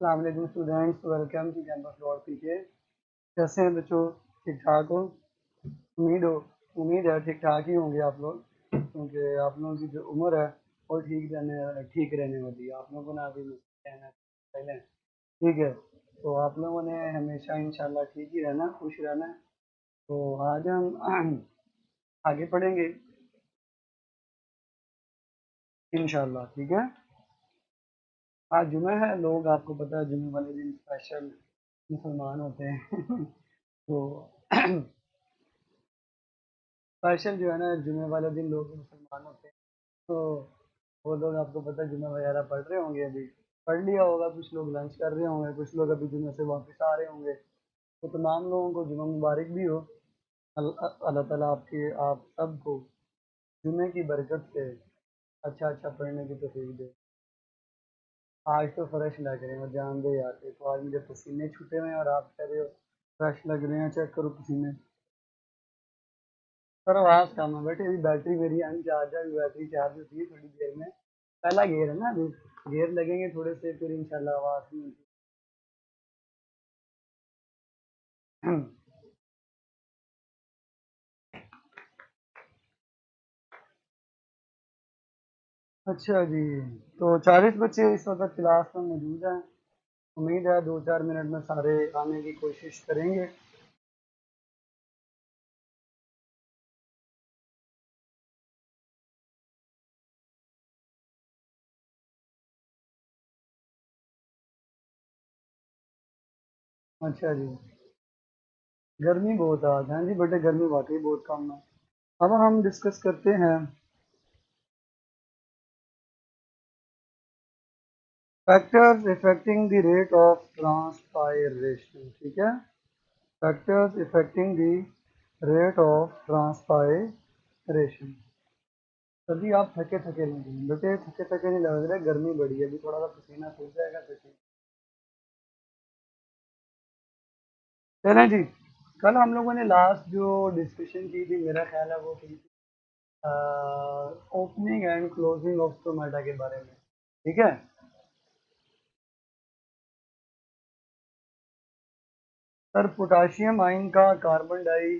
अस्सलाम वालेकुम students, welcome to campus dot PK. कैसे हैं बच्चों? ठीक ठाक हो? उम्मीद हो उम्मीद है ठीक ठाक ही होंगे आप लोग, क्योंकि आप लोगों की जो उम्र है वो ठीक रहने वाली है। आप लोगों ने अभी मुझसे कहना है पहले, ठीक है? तो आप लोगों ने हमेशा इंशाल्लाह ठीक ही रहना, खुश रहना है। तो आज हम आगे पढ़ेंगे इंशाल्लाह, ठीक है? आज जुमे है, लोग आपको पता है जुमे वाले दिन स्पेशल मुसलमान होते हैं तो स्पेशल जो है ना, जुमे वाले दिन लोग मुसलमान होते हैं। तो वो लोग आपको पता है जुमा वगैरह पढ़ रहे होंगे, अभी पढ़ लिया होगा, कुछ लोग लंच कर रहे होंगे, कुछ लोग अभी जुमे से वापस आ रहे होंगे। तो तमाम लोगों को जुमा मुबारक भी हो। अल्लाह ताला आप सबको जुमे की बरकत से अच्छा अच्छा पढ़ने की तौफीक दे। आज तो फ्रेश लग रहे हैं, जान दे यार, तो आज मुझे पसीने छूटे हुए हैं और आप कह रहे हो फ्रेश लग रहे हैं। चेक करो पसीने। पर आवाज कम है बेटे, अभी बैटरी मेरी अनचार्ज है, अभी बैटरी चार्ज होती है थोड़ी देर में। पहला गियर है ना, अभी गियर लगेंगे थोड़े से, फिर इंशाल्लाह आवाज नहीं होती। अच्छा जी, तो 40 बच्चे इस वक्त क्लास में मौजूद हैं। उम्मीद है 2-4 मिनट में सारे आने की कोशिश करेंगे। अच्छा जी, गर्मी बहुत है आज। हाँ जी बेटे, गर्मी वाकई बहुत कम है। अब हम डिस्कस करते हैं factors affecting the rate of transpiration, ठीक है? Factors affecting the rate of transpiration. तभी आप थके थके नहीं हैं बेटे, थके थके नहीं लग रहे, गर्मी बढ़ी है, अभी थोड़ा सा पसीना सूख जाएगा तो ठीक। चलें जी, कल हम लोगों ने लास्ट जो डिस्कशन की थी, मेरा ख्याल है वो की थी opening and closing of stomata के बारे में, ठीक है? सर, पोटाशियम आयन का कार्बन डाई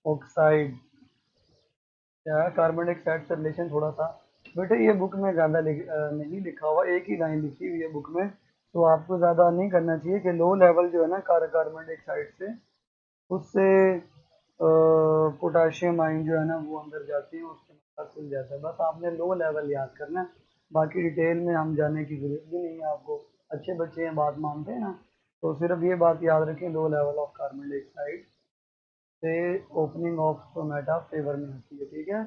ऑक्साइड क्या है, कार्बन डाइऑक्साइड से रिलेशन थोड़ा सा बेटे ये बुक में ज़्यादा नहीं लिखा हुआ, एक ही लाइन लिखी हुई है बुक में। तो आपको ज़्यादा नहीं करना चाहिए कि लो लेवल जो है ना कार्बन डाइऑक्साइड से, उससे पोटाशियम आयन जो है ना वो अंदर जाती है, उससे मतलब खुल जाता है। बस आपने लो लेवल याद करना है, बाकी डिटेल में हम जाने की जरूरत भी नहीं है आपको। अच्छे बच्चे हैं, बात मानते हैं ना, तो सिर्फ ये बात याद रखें, low level of carbon dioxide से ओपनिंग ऑफ स्टोमेटा फेवर में होती है, ठीक है?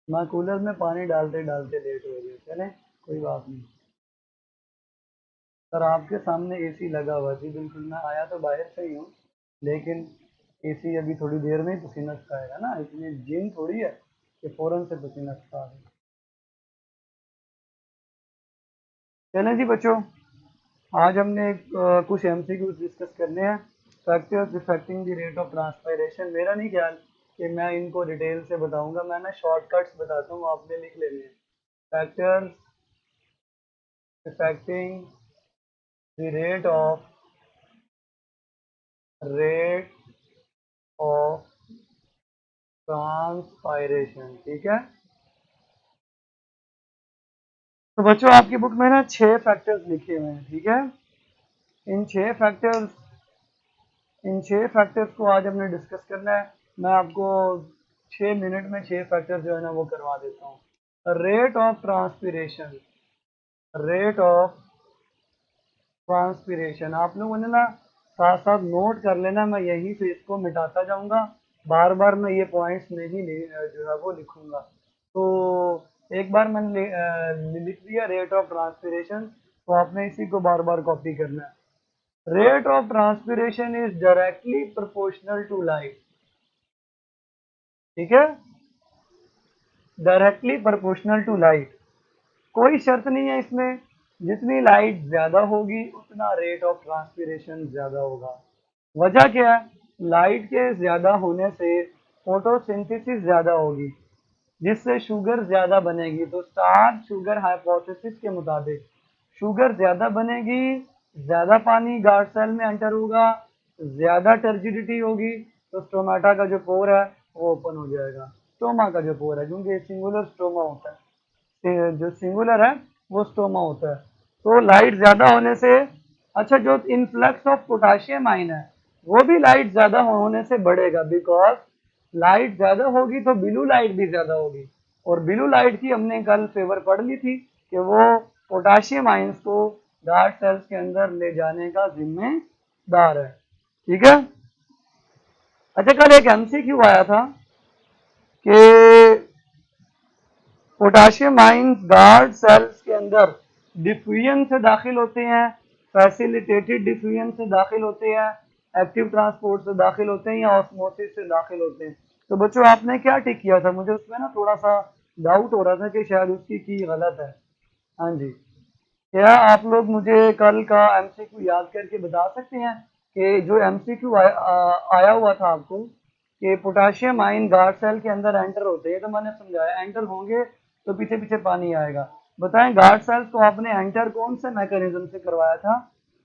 मैं कूलर में पानी डालते डालते लेट हो गया, चलें कोई बात नहीं। सर, आपके सामने एसी लगा हुआ जी, बिल्कुल। मैं आया तो बाहर से ही हूँ, लेकिन एसी अभी थोड़ी देर में ही पसीना सुखाएगा ना, इतनी जिम थोड़ी है कि फौरन से पसीना सुखा दे। चलें जी बच्चों, आज हमने कुछ एमसीक्यूज डिस्कस करने हैं। Factors affecting the rate of transpiration. मेरा नहीं ख्याल कि मैं इनको डिटेल से बताऊंगा, मैं ना शॉर्टकट्स बताता हूँ, आपने लिख लेने हैं। Factors affecting the rate of transpiration, ठीक है? तो बच्चों, आपकी बुक में ना 6 फैक्टर्स लिखे हुए हैं, ठीक है? इन 6 फैक्टर्स इन 6 फैक्टर्स को आज हमने डिस्कस करना है। मैं आपको 6 मिनट में 6 फैक्टर्स जो है ना वो करवा देता हूँ। Rate of transpiration, rate of transpiration आप लोगों ने ना साथ साथ नोट कर लेना, मैं यहीं से इसको मिटाता जाऊंगा, बार बार मैं ये पॉइंट्स नहीं जो है वो लिखूंगा। तो एक बार मैंने लिख दिया रेट ऑफ ट्रांसपिरेशन, तो आपने इसी को बार बार कॉपी करना है। Rate of transpiration is directly proportional to light, ठीक है? डायरेक्टली प्रोपोर्शनल टू लाइट, कोई शर्त नहीं है इसमें, जितनी लाइट ज्यादा होगी उतना रेट ऑफ ट्रांसपिरेशन ज्यादा होगा। वजह क्या है? लाइट के ज्यादा होने से फोटोसिंथेसिस ज्यादा होगी, जिससे शुगर ज्यादा बनेगी। तो स्टार्च शुगर हाइपोथेसिस के मुताबिक शुगर ज्यादा बनेगी, ज्यादा पानी गार्ड सेल में एंटर होगा, ज्यादा टर्जिडिटी होगी, तो स्टोमाटा का जो पोर है वो ओपन हो जाएगा। स्टोमा का जो पोर है, क्योंकि सिंगुलर स्टोमा होता है, जो सिंगुलर है वो स्टोमा होता है। तो लाइट ज्यादा होने से, अच्छा, जो इनफ्लक्स ऑफ पोटाशियम आयन है वो भी लाइट ज्यादा होने से बढ़ेगा, बिकॉज लाइट ज्यादा होगी तो ब्लू लाइट भी ज्यादा होगी, और ब्लू लाइट की हमने कल फेवर पढ़ ली थी कि वो पोटाशियम आयंस को गार्ड सेल्स के अंदर ले जाने का जिम्मेदार है। ठीक है। अच्छा, कल एक एमसीक्यू आया था कि पोटाशियम आयंस गार्ड सेल्स के अंदर डिफ्यूजन से दाखिल होते हैं, फैसिलिटेटेड डिफ्यूजन से दाखिल होते हैं, एक्टिव ट्रांसपोर्ट से दाखिल होते हैं, या ऑस्मोसिस से दाखिल होते हैं। तो बच्चों आपने क्या टिक किया था? मुझे उसमें ना थोड़ा सा डाउट हो रहा था कि शायद उसकी की गलत है। हाँ जी, क्या आप लोग मुझे कल का एमसीक्यू याद करके बता सकते हैं कि जो एमसीक्यू आया हुआ था आपको कि पोटाशियम आयन गार्ड सेल के अंदर एंटर होते हैं, तो मैंने समझाया एंटर होंगे तो पीछे पीछे पानी आएगा। बताएं गार्ड सेल्स को आपने एंटर कौन से मैकेनिज्म से करवाया था?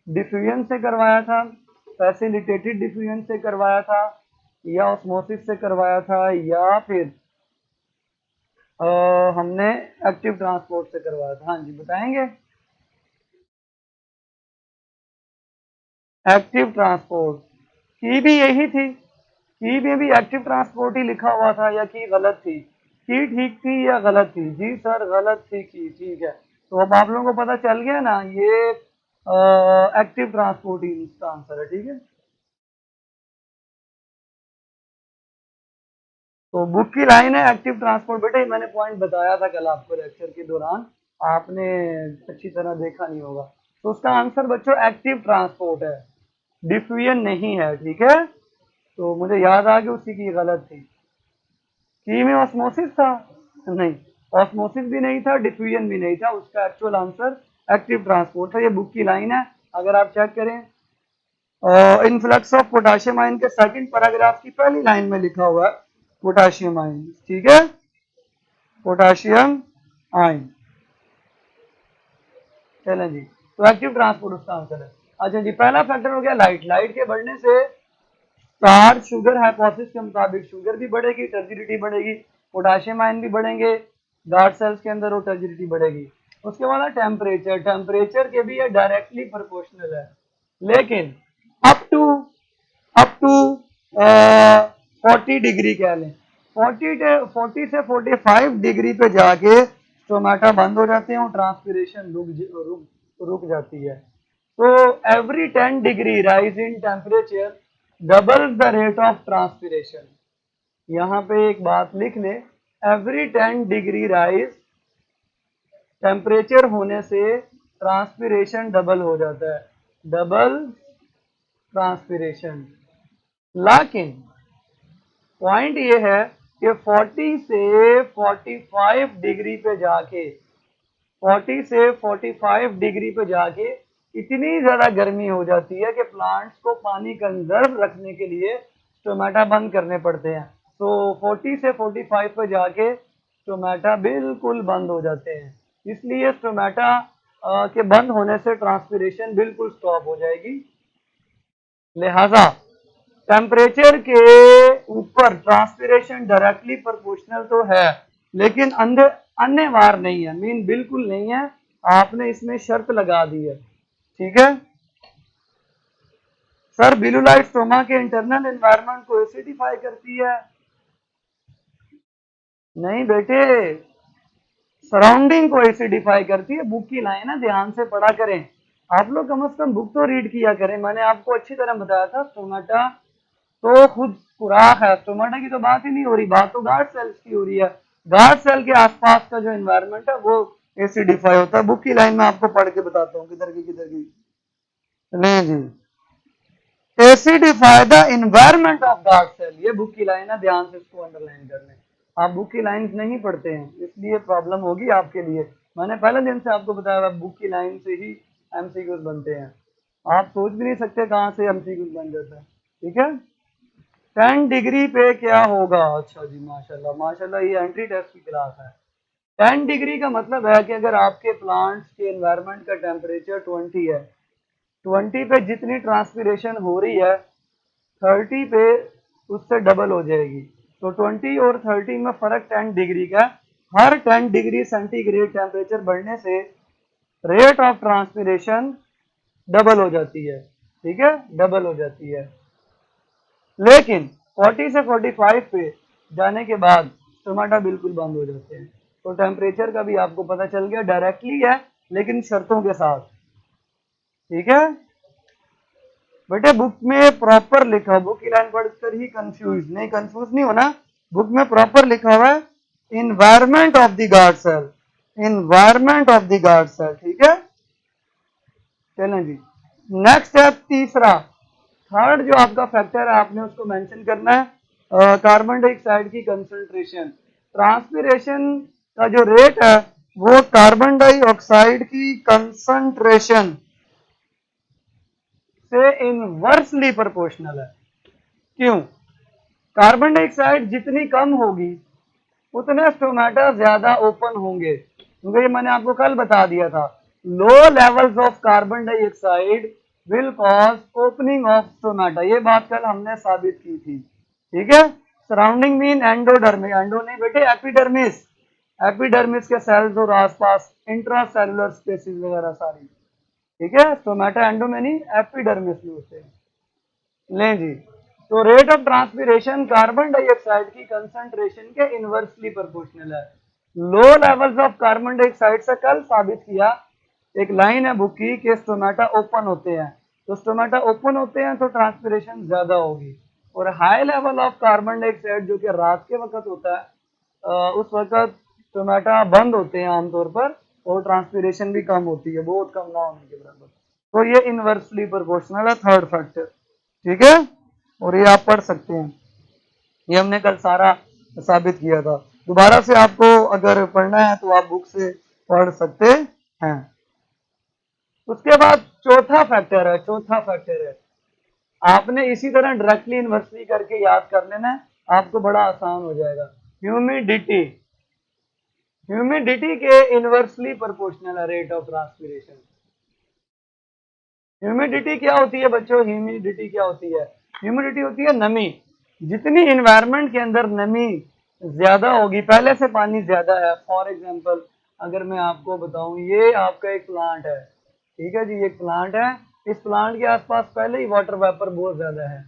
डिफ्यूजन से करवाया था, फैसिलिटेटेड डिफ्यूजन से करवाया था, या ऑस्मोसिस से करवाया था, या फिर हमने एक्टिव ट्रांसपोर्ट से करवाया था? हाँ जी, बताएंगे। एक्टिव ट्रांसपोर्ट की भी यही थी, की में भी एक्टिव ट्रांसपोर्ट ही लिखा हुआ था, या की गलत थी? की ठीक थी या गलत थी? जी सर गलत थी की। ठीक है, तो अब आप लोगों को पता चल गया ना, ये एक्टिव ट्रांसपोर्ट ही इसका आंसर है। ठीक है, तो बुक की लाइन है एक्टिव ट्रांसपोर्ट। बेटा मैंने पॉइंट बताया था कल आपको लेक्चर के दौरान, आपने अच्छी तरह देखा नहीं होगा। तो उसका आंसर बच्चों एक्टिव ट्रांसपोर्ट है, डिफ्यूजन नहीं है। ठीक है, तो मुझे याद आ गया उसी की गलत थी। की में ऑस्मोसिस था? नहीं, ऑस्मोसिस भी नहीं था, डिफ्यूजन भी नहीं था, उसका एक्चुअल आंसर एक्टिव ट्रांसपोर्ट था। ये बुक की लाइन है, अगर आप चेक करें इनफ्लक्स ऑफ पोटाशियम आयन के सेकंड पैराग्राफ की पहली लाइन में लिखा हुआ है पोटाशियम आयन। ठीक है, पोटाशियम आयन। चलें जी, तो एक्टिव ट्रांसपोर्ट उसका आंसर है। अच्छा जी, पहला फैक्टर हो गया लाइट। लाइट के बढ़ने से स्टार्च शुगर हाइपोथेसिस के मुताबिक शुगर भी बढ़ेगी, टर्जिडिटी बढ़ेगी, पोटाशियम आयन भी बढ़ेंगे गार्ड सेल्स के अंदर, और टर्जिडिटी बढ़ेगी। उसके बाद है टेम्परेचर। टेम्परेचर के भी ये डायरेक्टली प्रोपोर्शनल है, लेकिन अप टू 40 डिग्री कह लें, 40 से 45 डिग्री पे जाके स्टोमेटा बंद हो जाते हैं और ट्रांसपिरेशन रुक जाती है। तो every 10 degree rise in temperature double the rate of transpiration. यहाँ पे एक बात लिख ले, एवरी 10 डिग्री राइज टेम्परेचर होने से ट्रांसपिरेशन डबल हो जाता है, डबल ट्रांसपिरेशन। लेकिन पॉइंट ये है कि 40 से 45 डिग्री पे जाके, 40 से 45 डिग्री पे जाके इतनी ज्यादा गर्मी हो जाती है कि प्लांट्स को पानी कंजर्व रखने के लिए स्टोमेटा बंद करने पड़ते हैं। तो 40 से 45 पे जाके स्टोमेटा बिल्कुल बंद हो जाते हैं, इसलिए स्टोमेटा के बंद होने से ट्रांसपिरेशन बिल्कुल स्टॉप हो जाएगी। लिहाजा टेम्परेचर के ऊपर ट्रांसपिरेशन डायरेक्टली प्रोपोर्शनल तो है, लेकिन अन्यवार नहीं है, मीन बिल्कुल नहीं है। आपने इसमें शर्त लगा दी है। ठीक है सर, ब्लू लाइट स्टोमा के इंटरनल एनवायरनमेंट को एसिडिफाई करती है? नहीं बेटे, सराउंडिंग को एसिडिफाई करती है। बुक की लाइन है, ध्यान से पढ़ा करें। आप लोग कम से कम बुक तो रीड किया करें। मैंने आपको अच्छी तरह बताया था स्टोमेटा तो खुद सुराख है, स्टोमेटा की तो बात ही नहीं हो रही, बात तो गार्ड सेल्स की हो रही है। गार्ड सेल के आसपास का जो एनवायरनमेंट है वो एसिडिफाई होता है। बुक की लाइन में आपको पढ़ के बताता हूँ, किधर की नहीं जी, acidify the environment of guard cell, ये बुक की लाइन है, ध्यान से इसको अंडरलाइन कर लें। आप बुक की लाइन नहीं पढ़ते हैं, इसलिए प्रॉब्लम होगी आपके लिए। मैंने पहले दिन से आपको बताया बुक की लाइन से ही एमसीक्यूज बनते हैं, आप सोच भी नहीं सकते कहाँ से एमसीक्यूज बन जाता है। ठीक है, 10 डिग्री पे क्या होगा? अच्छा जी, माशाल्लाह माशाल्लाह, ये एंट्री टेस्ट की क्लास है। 10 डिग्री का मतलब है कि अगर आपके प्लांट्स के एनवायरनमेंट का टेम्परेचर 20 है, 20 पे जितनी ट्रांसपिरेशन हो रही है 30 पे उससे डबल हो जाएगी। तो 20 और 30 में फर्क 10 डिग्री का। हर 10 डिग्री सेंटीग्रेड टेम्परेचर बढ़ने से रेट ऑफ ट्रांसपिरेशन डबल हो जाती है, ठीक है, डबल हो जाती है। लेकिन 40 से 45 पे जाने के बाद टमाटर बिल्कुल बंद हो जाते हैं। तो टेम्परेचर का भी आपको पता चल गया, डायरेक्टली है लेकिन शर्तों के साथ, ठीक है बेटे। बुक में प्रॉपर लिखा, बुक की लाइन पढ़कर ही कंफ्यूज नहीं होना। बुक में प्रॉपर लिखा हुआ है environment of the guard cell, environment of the guard cell, ठीक है। चलें जी, नेक्स्ट है तीसरा, थर्ड जो आपका फैक्टर है आपने उसको मेंशन करना है कार्बन डाइऑक्साइड की कंसंट्रेशन। ट्रांसपिरेशन का जो रेट है वो कार्बन डाइऑक्साइड की कंसंट्रेशन से इनवर्सली प्रोपोर्शनल है। क्यों? कार्बन डाइऑक्साइड जितनी कम होगी उतने स्टोमेटा ज्यादा ओपन होंगे, क्योंकि ये मैंने आपको कल बता दिया था। Low levels of carbon dioxide will cause opening of stomata, ये बात कल हमने साबित की थी, ठीक है। सराउंडिंग मीन एंडोडर्मिस, एंडो नहीं बेटे एपिडर्मिस, एपिडर्मिस के सेल्स और आसपास इंट्रा सेलुलर स्पेसिस वगैरह सारी, ठीक है। स्टोमेटा एंडो में नहीं, एपिडर्मिस में होते हैं। लें जी, तो rate of transpiration carbon dioxide की कंसंट्रेशन के इनवर्सली प्रोपोर्शनल है। Low levels of carbon dioxide से कल साबित किया, एक लाइन है बुक की कि स्टोमेटा ओपन होते हैं, तो स्टोमेटा ओपन होते हैं तो ट्रांसपिरेशन ज्यादा होगी। और high level of carbon dioxide जो कि रात के वक्त होता है, उस वक्त स्टोमेटा बंद होते हैं आमतौर पर और ट्रांसपिरेशन भी कम होती है, बहुत कम ना होने के बराबर। तो ये इनवर्सली प्रोपोर्शनल है, थर्ड फैक्टर, ठीक है। और ये आप पढ़ सकते हैं, ये हमने कल सारा साबित किया था। दोबारा से आपको अगर पढ़ना है तो आप बुक से पढ़ सकते हैं। उसके बाद चौथा फैक्टर है, चौथा फैक्टर है आपने इसी तरह डायरेक्टली इनवर्सली करके याद कर लेना है, आपको बड़ा आसान हो जाएगा। ह्यूमिडिटी, ह्यूमिडिटी के इनवर्सली प्रोपोर्शनल है रेट ऑफ ट्रांसपिरेशन। ह्यूमिडिटी क्या होती है बच्चों? ह्यूमिडिटी क्या होती है? ह्यूमिडिटी होती है नमी। जितनी इन्वायरमेंट के अंदर नमी ज्यादा होगी, पहले से पानी ज्यादा है, फॉर एग्जांपल अगर मैं आपको बताऊं, ये आपका एक प्लांट है, ठीक है जी, एक प्लांट है, इस प्लांट के आसपास पहले ही वाटर वेपर बहुत ज्यादा है,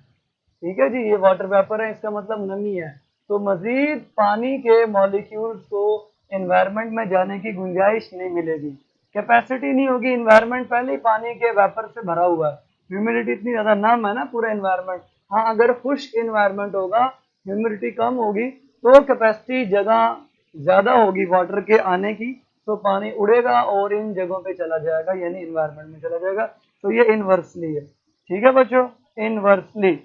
ठीक है जी, ये वाटर वेपर है, इसका मतलब नमी है। तो मजीद पानी के मॉलिक्यूल्स को एनवायरनमेंट में जाने की गुंजाइश नहीं मिलेगी, कैपेसिटी नहीं होगी, एनवायरनमेंट पहले ही पानी के वेपर से भरा हुआ है, ह्यूमिडिटी इतनी ज्यादा नम है ना पूरा एनवायरनमेंट। हाँ, अगर खुश्क एनवायरनमेंट होगा, ह्यूमिडिटी कम होगी, तो कैपेसिटी जगह ज्यादा होगी वाटर के आने की, तो पानी उड़ेगा और इन जगहों पे चला जाएगा, यानी एनवायरनमेंट में चला जाएगा। तो ये इनवर्सली है, ठीक है बच्चों, inversely,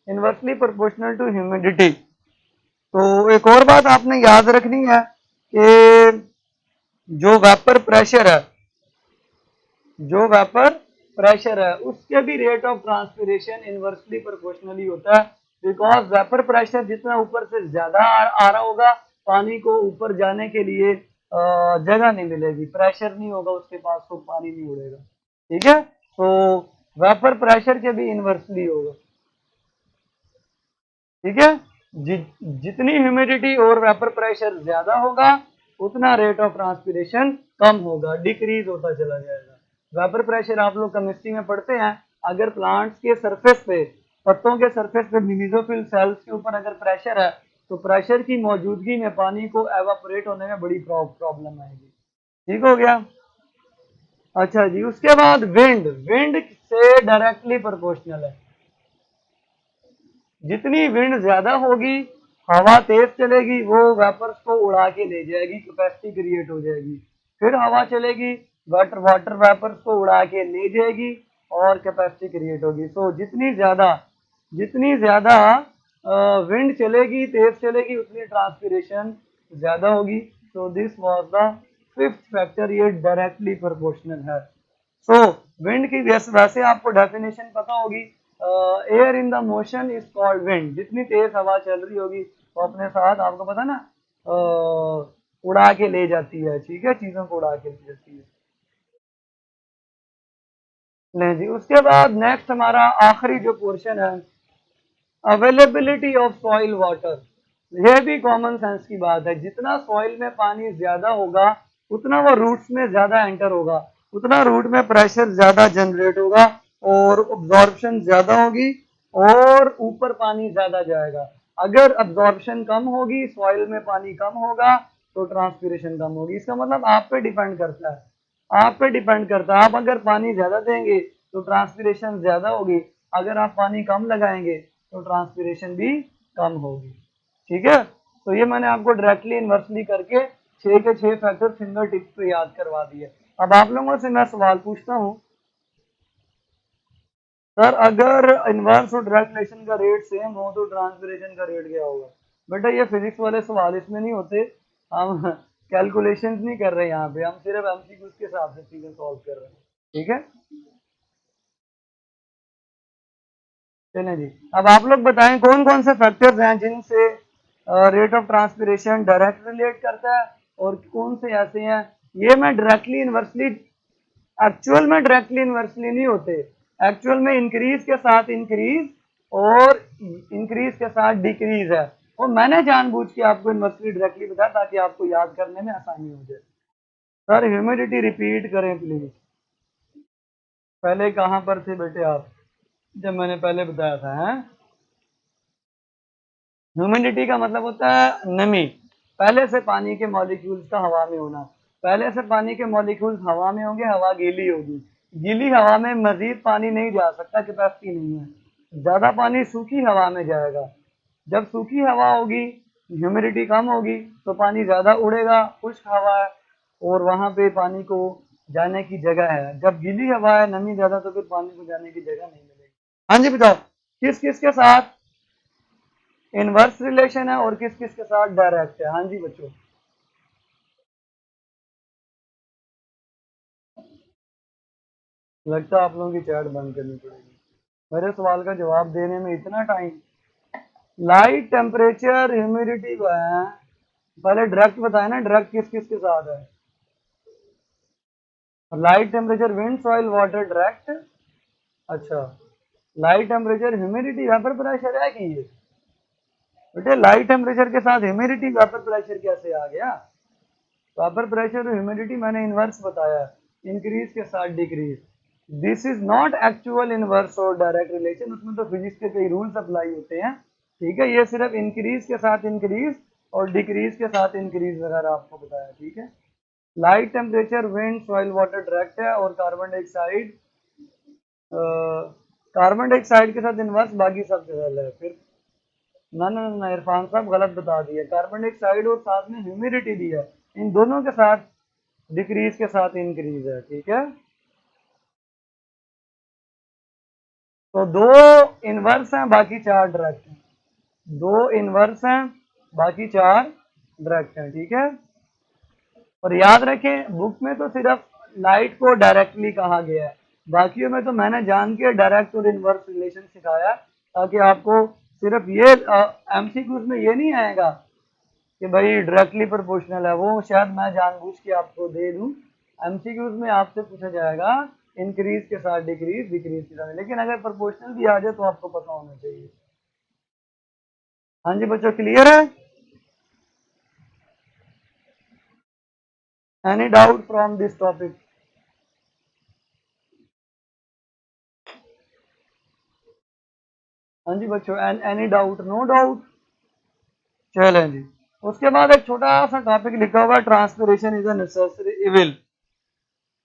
inversely proportional to humidity. तो एक और बात आपने याद रखनी है कि जो वेपर प्रेशर है, जो वेपर प्रेशर है उसके भी rate of transpiration inversely proportionally होता है, बिकॉज वेपर प्रेशर जितना ऊपर से ज्यादा आ रहा होगा, पानी को ऊपर जाने के लिए जगह नहीं मिलेगी, प्रेशर नहीं होगा उसके पास, तो पानी नहीं उड़ेगा, ठीक है। तो वेपर प्रेशर के भी इनवर्सली होगा, ठीक है। जितनी ह्यूमिडिटी और वेपर प्रेशर ज्यादा होगा उतना रेट ऑफ ट्रांसपिरेशन कम होगा, डिक्रीज होता चला जाएगा। वेपर प्रेशर आप लोग केमिस्ट्री में पढ़ते हैं, अगर प्लांट्स के सरफेस पे, पत्तों के सरफेस पे मिजोफिल सेल्स के ऊपर अगर प्रेशर है, तो प्रेशर की मौजूदगी में पानी को एवापोरेट होने में बड़ी प्रॉब्लम आएगी, ठीक हो गया। अच्छा जी, उसके बाद विंड, विंड से डायरेक्टली प्रोपोर्शनल है। जितनी विंड ज्यादा होगी, हवा तेज चलेगी, वो वेपर्स को उड़ा के ले जाएगी, कैपेसिटी क्रिएट हो जाएगी। फिर हवा चलेगी, वाटर वाटर वेपर्स को उड़ा के ले जाएगी और कैपेसिटी क्रिएट होगी। तो जितनी ज्यादा विंड चलेगी, तेज चलेगी, उतनी ट्रांसपिरेशन ज्यादा होगी। तो this was the fifth factor, ये डायरेक्टली प्रोपोर्शनल है। सो विंड की वैसे आपको डेफिनेशन पता होगी, air in the motion is called wind. जितनी तेज हवा चल रही होगी वो अपने साथ, आपको पता ना, उड़ा के ले जाती है, ठीक है, चीजों को उड़ा के ले जाती है। ले जी, उसके बाद नेक्स्ट हमारा आखिरी जो पोर्शन है, अवेलेबिलिटी ऑफ सॉइल वाटर। यह भी कॉमन सेंस की बात है, जितना सॉइल में पानी ज्यादा होगा उतना वो रूट्स में ज्यादा एंटर होगा, उतना रूट में प्रेशर ज्यादा जनरेट होगा और अब्जॉर्प्शन ज्यादा होगी और ऊपर पानी ज्यादा जाएगा। अगर अब्जॉर्प्शन कम होगी, सॉइल में पानी कम होगा, तो ट्रांसपीरेशन कम होगी। इसका मतलब आप पे डिपेंड करता है, आप पे डिपेंड करता है। आप अगर पानी ज्यादा देंगे तो ट्रांसपीरेशन ज्यादा होगी, अगर आप पानी कम लगाएंगे तो ट्रांसपीरेशन भी कम होगी, ठीक है। तो ये मैंने आपको डायरेक्टली इन्वर्सली करके 6 के 6 फैक्टर फिंगर टिप्स पे याद करवा दिए। अब आप लोगों से मैं सवाल पूछता हूँ, सर अगर इनवर्स और डायरेक्ट रिलेशन का रेट सेम हो तो ट्रांसपीरेशन का रेट क्या होगा? बेटा ये फिजिक्स वाले सवाल इसमें नहीं होते, हम कैलकुलेशंस नहीं कर रहे यहाँ पे, हम सिर्फ एमसीक्यूज के हिसाब से चीजें सॉल्व कर रहे हैं, ठीक है। चलें जी, अब आप लोग बताएं कौन कौन से फैक्टर्स हैं जिनसे rate of transpiration direct relate करता है और कौन से ऐसे हैं ये मैं डायरेक्टली इनवर्सली, एक्चुअल में डायरेक्टली इनवर्सली नहीं होते, एक्चुअल में इंक्रीज के साथ इंक्रीज और इंक्रीज के साथ डिक्रीज है, और मैंने जानबूझ के आपको इनवर्सली डायरेक्टली बताया ताकि आपको याद करने में आसानी हो जाए। सर ह्यूमिडिटी रिपीट करें प्लीज, पहले कहां पर थे बेटे आप जब मैंने पहले बताया था? हैं, ह्यूमिडिटी का मतलब होता है नमी, पहले से पानी के मॉलिक्यूल्स का हवा में होना। पहले से पानी के मॉलिक्यूल्स हवा में होंगे, हवा गीली होगी, गीली हवा में मजीद पानी नहीं जा सकता, कैपेसिटी नहीं है। ज्यादा पानी सूखी हवा में जाएगा, जब सूखी हवा होगी ह्यूमिडिटी कम होगी तो पानी ज्यादा उड़ेगा, खुश्क हवा है और वहां पे पानी को जाने की जगह है। जब गीली हवा है, नमी ज्यादा, तो फिर पानी को जाने की जगह नहीं मिलेगी। हाँ जी बताओ, किस किस के साथ इनवर्स रिलेशन है और किस किस के साथ डायरेक्ट है? हाँ जी बच्चों, लगता है आप लोगों की चैट बंद करनी पड़ेगी, मेरे सवाल का जवाब देने में इतना टाइम। लाइट टेम्परेचर ह्यूमिडिटी को है, पहले डायरेक्ट बताया ना, डायरेक्ट किस किस के साथ है? Light temperature wind soil water direct. अच्छा, light temperature humidity vapour pressure है कि ये? बेटे लाइट टेम्परेचर के साथ ह्यूमिडिटी वेपर प्रेशर कैसे आ गया? वेपर प्रेशर और ह्यूमिडिटी मैंने इनवर्स बताया, इंक्रीज के साथ decrease. This is not actual inverse और डायरेक्ट रिलेशन, उसमें तो फिजिक्स के कई रूल्स अप्लाई होते हैं, ठीक है। ये सिर्फ इंक्रीज के साथ इंक्रीज और डिक्रीज के साथ इंक्रीज वगैरह आपको बताया, ठीक है। Light temperature wind soil water direct है और कार्बन डाइऑक्साइड, कार्बन डाइऑक्साइड के साथ इनवर्स, बाकी सब गलत है फिर। ना ना ना, इरफान साहब गलत बता दिया, कार्बन डाइऑक्साइड और साथ में ह्यूमिडिटी भी है, इन दोनों के साथ डिक्रीज के साथ इंक्रीज है, ठीक है। तो दो इनवर्स हैं, बाकी चार डायरेक्ट हैं, दो इनवर्स हैं, बाकी चार डायरेक्ट हैं, ठीक है। और याद रखें बुक में तो सिर्फ लाइट को डायरेक्टली कहा गया है, बाकियों में तो मैंने जान के डायरेक्ट और इनवर्स रिलेशन सिखाया ताकि आपको सिर्फ ये एमसीक्यूज में ये नहीं आएगा कि भाई डायरेक्टली प्रोपोर्शनल है, वो शायद मैं जानबूझ के आपको दे दूं। एमसीक्यूज में आपसे पूछा जाएगा इंक्रीज के साथ डिक्रीज, डिक्रीज के साथ, लेकिन अगर प्रोपोर्शनल भी आ जाए तो आपको पता होना चाहिए। हाँ जी बच्चों, क्लियर है? Any doubt from this topic? हाँ जी बच्चों, एनी डाउट? No doubt. चलें जी, उसके बाद एक छोटा सा टॉपिक लिखा हुआ है, transpiration is a necessary evil,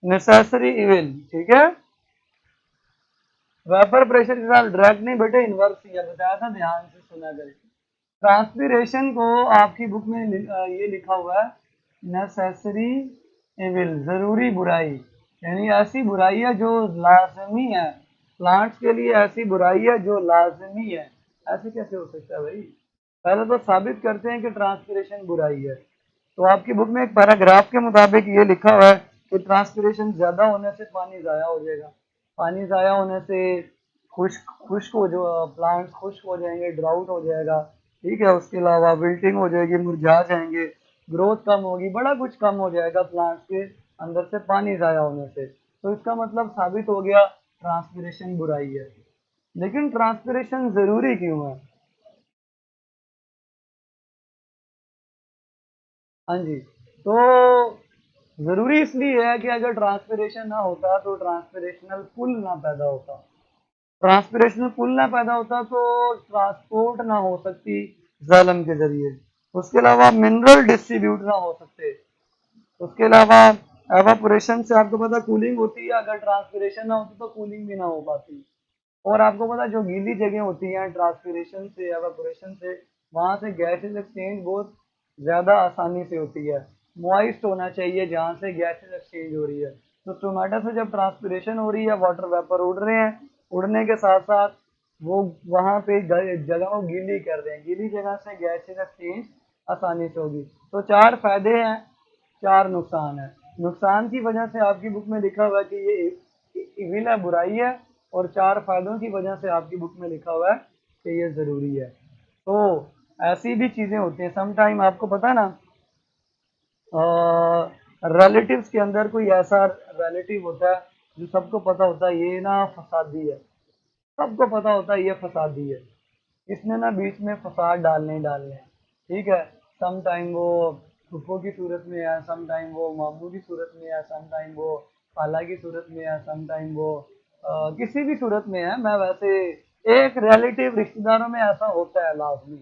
necessary evil, ठीक है। वेपर प्रेशर के साथ डायरेक्ट नहीं बेटे, इनवर्स ही है, बताया था, ध्यान से सुना करें। ट्रांसपिरेशन को आपकी बुक में ये लिखा हुआ है नेसेसरी इविल, जरूरी बुराई, यानी ऐसी बुराई है जो लाजमी है, प्लांट्स के लिए ऐसी बुराई है जो लाजमी है। ऐसे कैसे हो सकता है भाई? पहले तो साबित करते हैं कि ट्रांसपिरेशन बुराई है। तो आपकी बुक में एक पैराग्राफ के मुताबिक ये लिखा हुआ है कि ट्रांसपिरेशन ज्यादा होने से पानी जाया हो जाएगा, पानी जाया होने से खुश्क खुश्क हो, जो प्लांट्स खुश्क हो जाएंगे, ड्राउट हो जाएगा, ठीक है। उसके अलावा विल्टिंग हो जाएगी, मुरझा जाएंगे, ग्रोथ कम होगी, बड़ा कुछ कम हो जाएगा प्लांट्स के अंदर से पानी ज़ाया होने से। तो इसका मतलब साबित हो गया ट्रांसपिरेशन बुराई है। लेकिन ट्रांसपिरेशन ज़रूरी क्यों है? हाँ जी, तो ज़रूरी इसलिए है कि अगर ट्रांसपिरेशन ना होता तो ट्रांसपिरेशनल पुल ना पैदा होता। ट्रांसपिरेशनल पुल ना पैदा होता तो ट्रांसपोर्ट ना हो सकती जालम के जरिए। उसके अलावा मिनरल डिस्ट्रीब्यूट ना हो सकते। उसके अलावा एवापोरेशन से आपको पता कूलिंग होती है, अगर ट्रांसपिरेशन ना होती तो कूलिंग भी ना हो पाती। और आपको पता जो गीली जगह होती हैं ट्रांसपिरेशन से एवापोरेशन से वहां से गैसेस एक्सचेंज बहुत ज़्यादा आसानी से होती है। मॉइस्ट होना चाहिए जहाँ से गैसेस एक्सचेंज हो रही है। तो टोमेटो से जब ट्रांसपिरेशन हो रही है वाटर वेपर उड़ रहे हैं, उड़ने के साथ साथ वो वहाँ पे जगह को गीली कर रहे हैं, गीली जगह से गैसेस एक्सचेंज आसानी से होगी। तो चार फायदे हैं, चार नुकसान है। नुकसान की वजह से आपकी बुक में लिखा हुआ है कि ये इविल है, बुराई है, और चार फायदों की वजह से आपकी बुक में लिखा हुआ है कि ये ज़रूरी है। तो ऐसी भी चीज़ें होती हैं सम टाइम, आपको पता है ना, रिलेटिव्स के अंदर कोई ऐसा रिलेटिव होता है जो सबको पता होता है ये ना फसादी है, सबको पता होता है ये फसादी है, इसने ना बीच में फसाद डालने ही डालने हैं। ठीक है, सम टाइम वो फूफो की सूरत में है, सम टाइम वो मामू की सूरत में है, सम टाइम वो खाला की सूरत में है, सम टाइम वो किसी भी सूरत में है। मैं वैसे एक रिलेटिव रिश्तेदारों में ऐसा होता है लाजमी।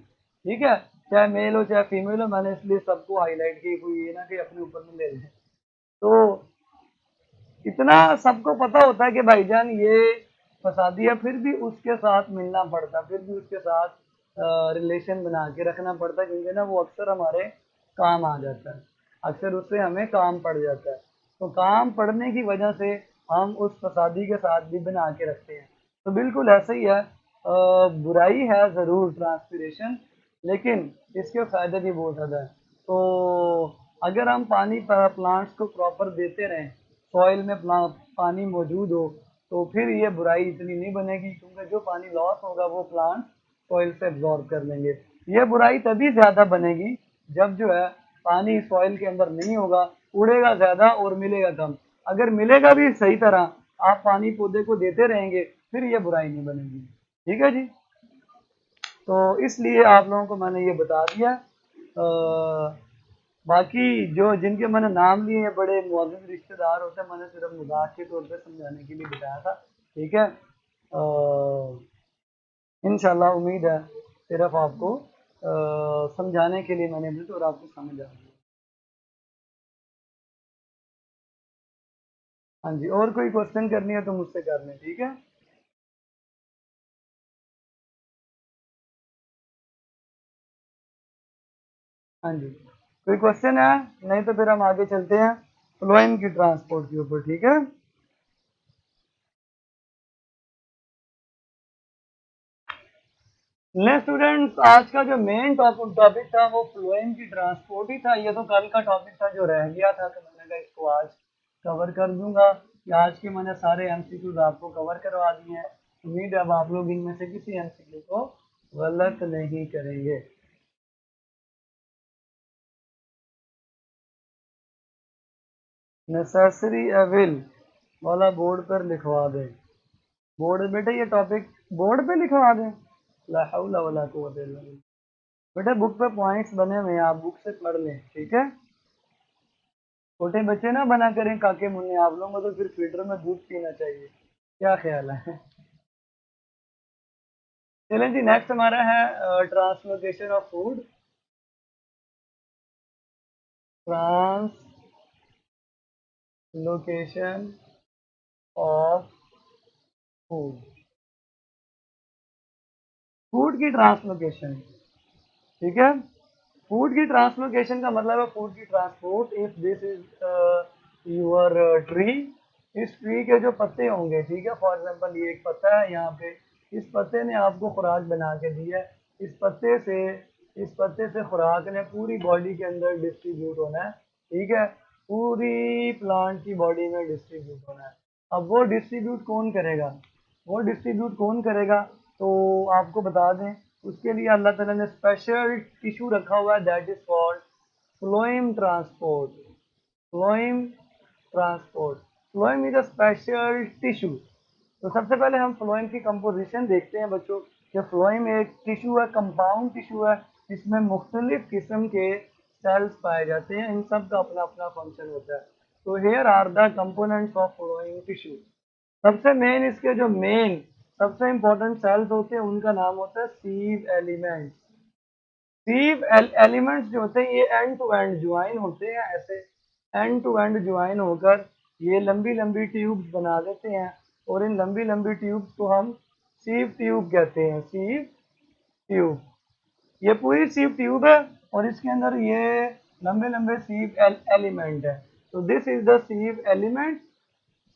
ठीक है, चाहे मेल हो चाहे फीमेल हो, मैंने इसलिए सबको हाईलाइट की, कोई ये ना कि अपने ऊपर में ले लें। तो इतना सबको पता होता है कि भाईजान ये फसादी है, फिर भी उसके साथ मिलना पड़ता है, फिर भी उसके साथ रिलेशन बना के रखना पड़ता है, क्योंकि ना वो अक्सर हमारे काम आ जाता है, अक्सर उससे हमें काम पड़ जाता है। तो काम पड़ने की वजह से हम उस फसादी के साथ भी बना के रखते हैं। तो बिल्कुल ऐसा ही है, बुराई है ज़रूर ट्रांसपीरेशन, लेकिन इसके फ़ायदे भी बहुत ज़्यादा हैं। तो अगर हम पानी प्लांट्स को प्रॉपर देते रहें, सॉइल में पानी मौजूद हो, तो फिर ये बुराई इतनी नहीं बनेगी, क्योंकि जो पानी लॉस होगा वो प्लांट सॉइल से एब्जॉर्ब कर लेंगे। ये बुराई तभी ज़्यादा बनेगी जब जो है पानी सॉइल के अंदर नहीं होगा, उड़ेगा ज़्यादा और मिलेगा कम। अगर मिलेगा भी सही तरह, आप पानी पौधे को देते रहेंगे, फिर ये बुराई नहीं बनेगी। ठीक है जी, तो इसलिए आप लोगों को मैंने ये बता दिया। बाकी जो जिनके मैंने नाम लिए हैं बड़े मुअज़्ज़ज़ रिश्तेदार होते हैं, मैंने सिर्फ मजाक के तौर पे समझाने के लिए बताया था। ठीक है, इंशाल्लाह उम्मीद है सिर्फ आपको समझाने के लिए मैंने बोला और आपको समझ आ गई। हाँ जी, और कोई क्वेश्चन करनी है तो मुझसे कर लें। ठीक है, हाँ जी, कोई क्वेश्चन है? नहीं तो फिर हम आगे चलते हैं फ्लोएम की ट्रांसपोर्ट के ऊपर। ठीक है, ले स्टूडेंट्स, आज का जो मेन टॉपिक था वो फ्लोएम की ट्रांसपोर्ट ही था। ये तो कल का टॉपिक था जो रह गया था, तो मैंने कहा इसको आज कवर कर दूंगा। कि आज के मैंने सारे एमसीक्यूज आपको कवर करवा दिए हैं। उम्मीद है अब आप लोग इनमें से किसी एमसीक्यू को गलत नहीं करेंगे। नेसेसरी एविल वाला बोर्ड पर लिखवा दें। बोर्ड बेटा ये टॉपिक बोर्ड पे लिखवा दें, ला हौला वला कुव्वता इल्ला बिल्लाह। बेटा बुक पे पॉइंट्स बने हुए हैं, आप बुक से पढ़ लें। ठीक है, छोटे बच्चे ना बना करें काके मुन्ने, आप लोगों को तो फिर फिल्टर में दूध पीना चाहिए। क्या ख्याल है? चलें जी, नेक्स्ट हमारा है translocation of food. Translocation of food, food की ट्रांसलोकेशन। ठीक है, फूड की ट्रांसलोकेशन का मतलब है फूड की transport. If this is your tree, इस ट्री के जो पत्ते होंगे, ठीक है, फॉर एग्जांपल ये एक पत्ता है यहाँ पे, इस पत्ते ने आपको खुराक बना के दी है। इस पत्ते से इस पत्ते से खुराक ने पूरी बॉडी के अंदर डिस्ट्रीब्यूट होना है। ठीक है, पूरी प्लांट की बॉडी में डिस्ट्रीब्यूट होना है। अब वो डिस्ट्रीब्यूट कौन करेगा? वो डिस्ट्रीब्यूट कौन करेगा, तो आपको बता दें, उसके लिए अल्लाह ताला ने स्पेशल टिश्यू रखा हुआ है, that is called phloem transport, phloem transport, phloem is a special tissue. तो सबसे पहले हम फ्लोएम की कंपोजिशन देखते हैं बच्चों कि फ्लोएम एक टिश्यू है, कंपाउंड टिश्यू है, इसमें मुख्तलिफ किस्म के सेल्स पाए जाते हैं, इन सब का अपना अपना फंक्शन होता है। तो here are the components of phloem tissue. सबसे मेन इसके जो मेन सबसे इंपॉर्टेंट सेल्स होते हैं उनका नाम होता है सीव एलिमेंट्स। सीव एलिमेंट्स जो होते हैं ये एंड टू एंड ज्वाइन होते हैं, ऐसे एंड टू एंड ज्वाइन होकर ये लंबी लंबी ट्यूब्स बना देते हैं, और इन लंबी लंबी ट्यूब्स को हम सीव ट्यूब कहते हैं, सीव ट्यूब। ये पूरी सीव ट्यूब है और इसके अंदर ये लंबे लंबे सीव एलिमेंट है। तो this is the sieve element.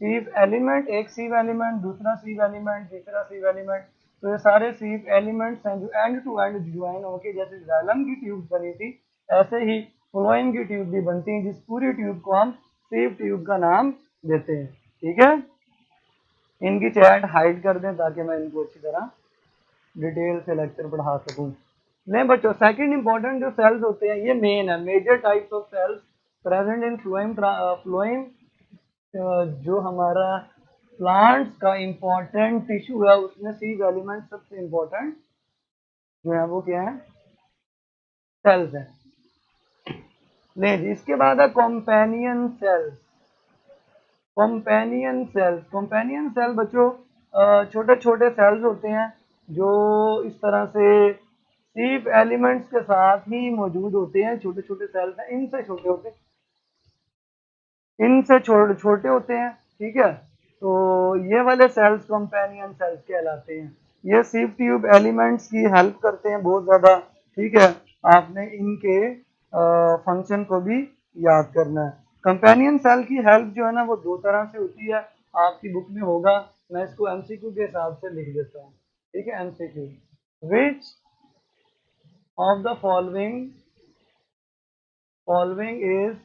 Sieve element, एक सीव एलिमेंट, दूसरा सीव एलिमेंट, तीसरा सीव एलिमेंट। तो ये सारे सीव एलिमेंट्स हैं जो एंड टू एंड ज्वाइन होके, जैसे जाइलम की ट्यूब बनी थी ऐसे ही फ्लोएम की ट्यूब भी बनती है, जिस पूरी ट्यूब को हम सीव ट्यूब का नाम देते हैं। ठीक है, इनकी चैट हाइड कर दें ताकि मैं इनको अच्छी तरह डिटेल से लेक्चर पढ़ा सकूं। नहीं बच्चों, सेकंड इंपॉर्टेंट जो सेल्स होते हैं ये मेन है, major types of cells present in phloem. Phloem जो हमारा प्लांट्स का इंपॉर्टेंट टिश्यू है उसमें सीव एलिमेंट सबसे इंपॉर्टेंट जो है वो क्या है, सेल्स है। ले जी, इसके बाद है companion cells. Companion cells, companion cell बच्चों छोटे छोटे सेल्स होते हैं जो इस तरह से सीव एलिमेंट्स के साथ ही मौजूद होते हैं। छोटे छोटे सेल्स हैं, इनसे छोटे होते हैं, इनसे छोटे होते हैं। ठीक है, तो ये वाले सेल्स कंपेनियन सेल्स कहलाते हैं। ये सीव ट्यूब एलिमेंट्स की हेल्प करते हैं बहुत ज़्यादा। ठीक है, आपने इनके फंक्शन को भी याद करना है। कंपेनियन सेल की हेल्प जो है ना वो दो तरह से होती है, आपकी बुक में होगा, मैं इसको एमसीक्यू के हिसाब से लिख देता हूँ। ठीक है, MCQ, which of the following is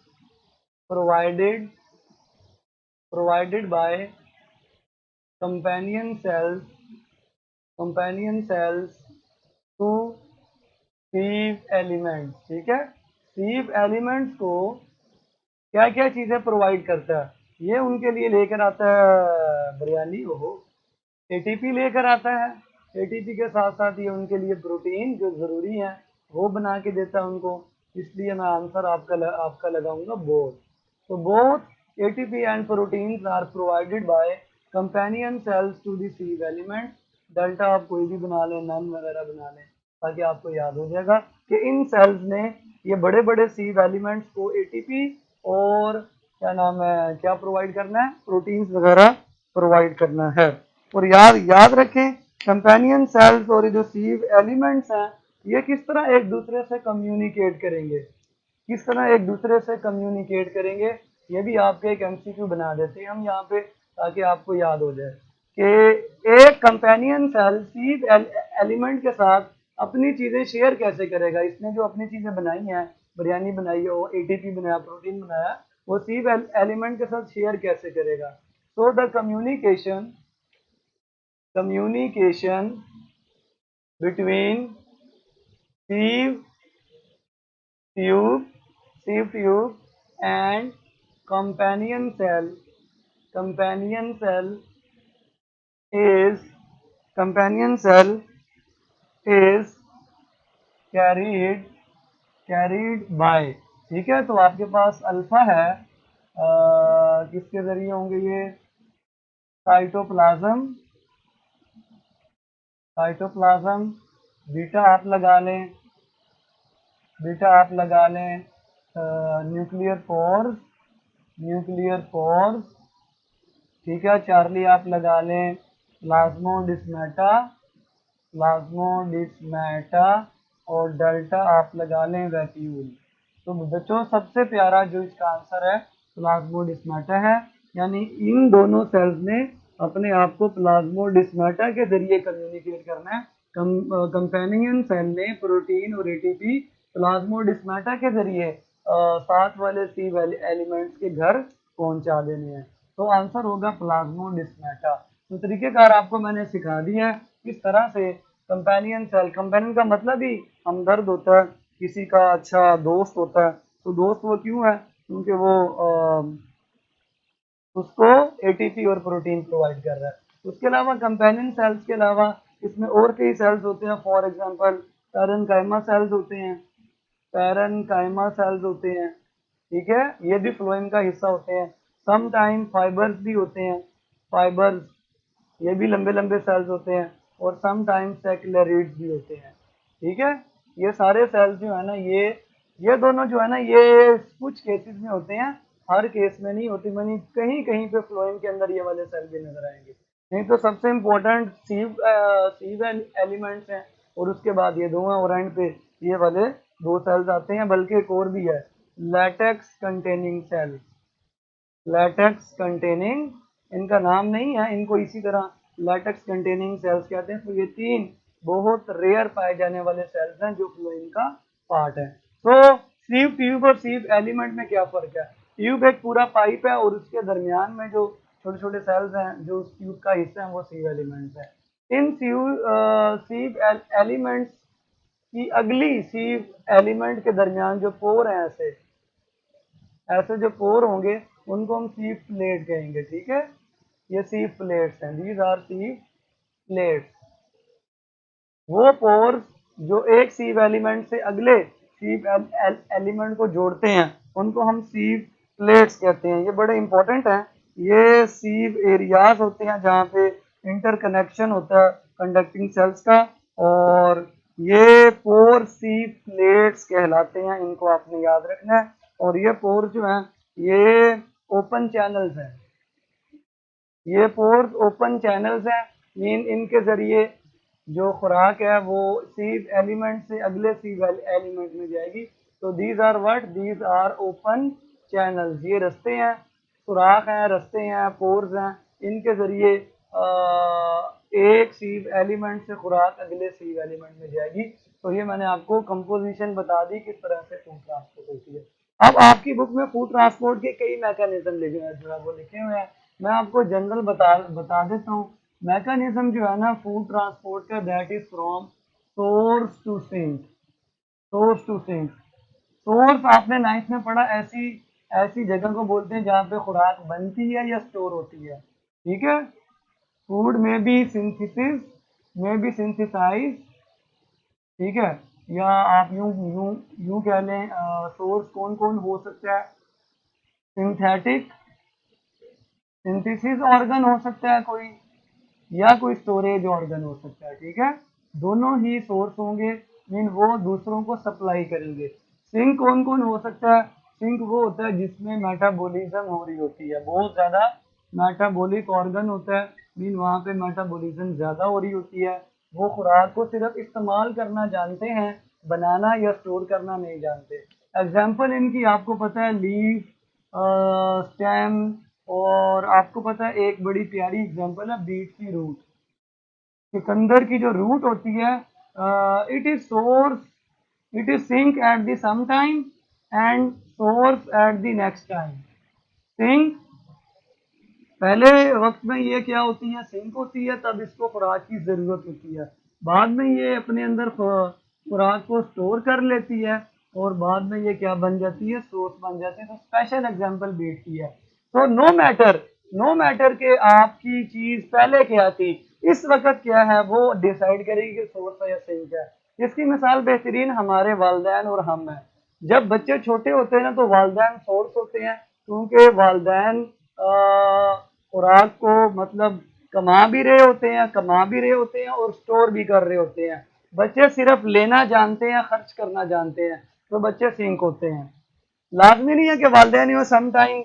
provided by companion cells to sieve elements। ठीक है, sieve elements को क्या क्या चीजें प्रोवाइड करता है, ये उनके लिए लेकर आता है बिरयानी, हो एटीपी लेकर आता है। एटीपी के साथ साथ ये उनके लिए प्रोटीन जो जरूरी है वो बना के देता है उनको। इसलिए मैं आंसर आपका लगाऊंगा बोथ। तो both ATP and proteins are provided by companion cells to the sieve element. Delta आप कोई भी बना लें, नन वगैरह बना लें, ताकि आपको याद हो जाएगा कि इन सेल्स ने ये बड़े बड़े सीव एलिमेंट्स को एटीपी और क्या नाम है क्या प्रोवाइड करना है, प्रोटीन्स वगैरह प्रोवाइड करना है। और याद याद रखें, कंपेनियन सेल्स और ये जो सीव एलिमेंट्स हैं ये किस तरह एक दूसरे से कम्युनिकेट करेंगे, किस तरह एक दूसरे से कम्युनिकेट करेंगे, ये भी आपके एक एमसीक्यू बना देते हैं हम यहाँ पे ताकि आपको याद हो जाए कि एक कंपेनियन सेल सीव एलिमेंट के साथ अपनी चीजें शेयर कैसे करेगा। इसने जो अपनी चीजें बनाई हैं, बिरयानी बनाई हो, एटीपी बनाया, प्रोटीन बनाया, वो सीव एलिमेंट के साथ शेयर कैसे करेगा। So the communication between sieve tube and companion cell is is carried by। ठीक है, तो आपके पास अल्फा है, किसके जरिए होंगे ये, साइटोप्लाज्म, बीटा आप लगा लें, न्यूक्लियर पोर्स। ठीक है, चार्ली आप लगा लें प्लाज्मोडिस्मेटा और डेल्टा आप लगा लें वैक्यूल। तो बच्चों सबसे प्यारा जो इसका आंसर है प्लाज्मोडिस्मेटा है, यानी इन दोनों सेल्स ने अपने आप को प्लाज्मोडिस्मेटा के जरिए कम्युनिकेट करना है। कंपेनियन सेल ने प्रोटीन और एटीपी प्लाज्मोडिस्मेटा के जरिए साथ वाले सी एलिमेंट्स के घर पहुंचा देने हैं। तो आंसर होगा प्लाज्मोडिस्मेटा। तो तरीकेकार आपको मैंने सिखा दिया है किस तरह से कंपेनियन सेल, कंपेनियन का मतलब ही हमदर्द होता है, किसी का अच्छा दोस्त होता है, तो दोस्त वो क्यों है? क्योंकि वो उसको एटीपी और प्रोटीन प्रोवाइड कर रहा है। उसके अलावा कंपेनियन सेल्स के अलावा इसमें और कई सेल्स होते हैं, फॉर एग्जांपल पैरेनकाइमा सेल्स होते हैं, पैरेनकाइमा सेल्स होते हैं, ठीक है, ये भी फ्लोएम का हिस्सा होते हैं। सम टाइम फाइबर्स भी होते हैं, फाइबर्स ये भी लंबे लंबे सेल्स होते हैं, और सम टाइम सेक्युलरिड्स भी होते हैं, ठीक है। ये सारे सेल्स जो है ना, ये दोनों जो है ना, ये कुछ केसेस में होते हैं, हर केस में नहीं होती, मैंने कहीं कहीं पे फ्लोएम के अंदर ये वाले सेल भी नजर आएंगे। नहीं तो सबसे इम्पोर्टेंट सीव एलिमेंट्स हैं, और उसके बाद ये दो हैं, और एंड पे ये वाले दो सेल्स आते हैं, बल्कि एक और भी है, latex containing cell. Latex containing, इनका नाम नहीं है, इनको इसी तरह लैटेक्स कंटेनिंग सेल्स कहते हैं। तो ये तीन बहुत रेयर पाए जाने वाले सेल्स हैं जो फ्लोएम का पार्ट है। तो सीव ट्यूब और सीव एलिमेंट में क्या फर्क है? ट्यूब एक पूरा पाइप है, और उसके दरमियान में जो छोटे छोटे सेल्स हैं जो उस ट्यूब का हिस्सा है, वो सीव एलिमेंट्स है। इन सीव एलिमेंट्स की अगली सीव एलिमेंट के दरमियान जो पोर हैं, ऐसे ऐसे जो पोर होंगे, उनको हम सीव प्लेट कहेंगे, ठीक है। ये सीव प्लेट्स हैं, दीज आर सीव प्लेट्स। वो पोर्स जो एक सीव एलिमेंट से अगले सीव एलिमेंट को जोड़ते हैं, उनको हम सीव प्लेट्स कहते हैं। ये बड़े इंपॉर्टेंट हैं। ये सीव एरियाज होते हैं जहाँ पे इंटरकनेक्शन होता है कंडक्टिंग सेल्स का, और ये पोर सीव प्लेट्स कहलाते हैं, इनको आपने याद रखना है। और ये पोर जो हैं, ये ओपन चैनल्स हैं, ये पोर्स ओपन चैनल्स हैं, मीन इनके जरिए जो खुराक है वो सीव एलिमेंट से अगले सीव एलिमेंट में जाएगी। तो these are what, these are open channels. ये रास्ते हैं, सुराख हैं, रास्ते हैं, पोर्स हैं, इनके जरिए एक सीव एलिमेंट से खुराक अगले सीव एलिमेंट में जाएगी। तो ये मैंने आपको कंपोजिशन बता दी किस तरह से फूड ट्रांसपोर्ट होती है। अब आपकी बुक में फूड ट्रांसपोर्ट के कई मैकेनिज्म लिखे हैं, जो है वो लिखे हुए हैं, मैं आपको जनरल बता देता हूँ। मैकेनिज्म जो है ना फूड ट्रांसपोर्ट का, that is from source to sink. Source to sink, source आपने नाइन्थ में पढ़ा, ऐसी ऐसी जगह को बोलते हैं जहाँ पे खुराक बनती है या स्टोर होती है, ठीक है। फूड में बी सिंथेसिस, में बी सिंथेसाइज, ठीक है, या आप यूं यूं यूं कह लें, सोर्स कौन कौन हो सकता है? सिंथेटिक सिंथेसिस ऑर्गन हो सकता है कोई, या कोई स्टोरेज ऑर्गन हो सकता है, ठीक है। दोनों ही सोर्स होंगे, मीन वो दूसरों को सप्लाई करेंगे। सिंक कौन कौन हो सकता है? सिंक वो होता है जिसमें मेटाबॉलिज्म हो रही होती है, बहुत ज़्यादा मेटाबॉलिक ऑर्गन होता है, मीन वहाँ पे मेटाबॉलिज्म ज़्यादा हो रही होती है। वो खुराक को सिर्फ इस्तेमाल करना जानते हैं, बनाना या स्टोर करना नहीं जानते। एग्जाम्पल इनकी आपको पता है, लीफ, स्टेम, और आपको पता है एक बड़ी प्यारी एग्जांपल है बीट की रूट। चुकंदर की जो रूट होती है, it is source, it is sink at the same time and source at the next time. Sink पहले वक्त में ये क्या होती है, सिंक होती है, तब इसको खुराक की जरूरत होती है। बाद में ये अपने अंदर खुराक को स्टोर कर लेती है, और बाद में ये क्या बन जाती है, सोर्स बन जाती है। तो स्पेशल एग्जांपल बीट की है। तो नो मैटर के आपकी चीज पहले क्या थी, इस वक्त क्या है, वो डिसाइड करेगी कि सोर्स है या सिंक है। इसकी मिसाल बेहतरीन हमारे वालदैन और हम हैं। जब बच्चे छोटे होते हैं ना, तो वालदैन सोर्स होते हैं, क्योंकि वालदैन खुराक को मतलब कमा भी रहे होते हैं और स्टोर भी कर रहे होते हैं। बच्चे सिर्फ लेना जानते हैं, खर्च करना जानते हैं, तो बच्चे सिंक होते हैं। लाजमी नहीं है कि वालदैन ही हो, समटाइम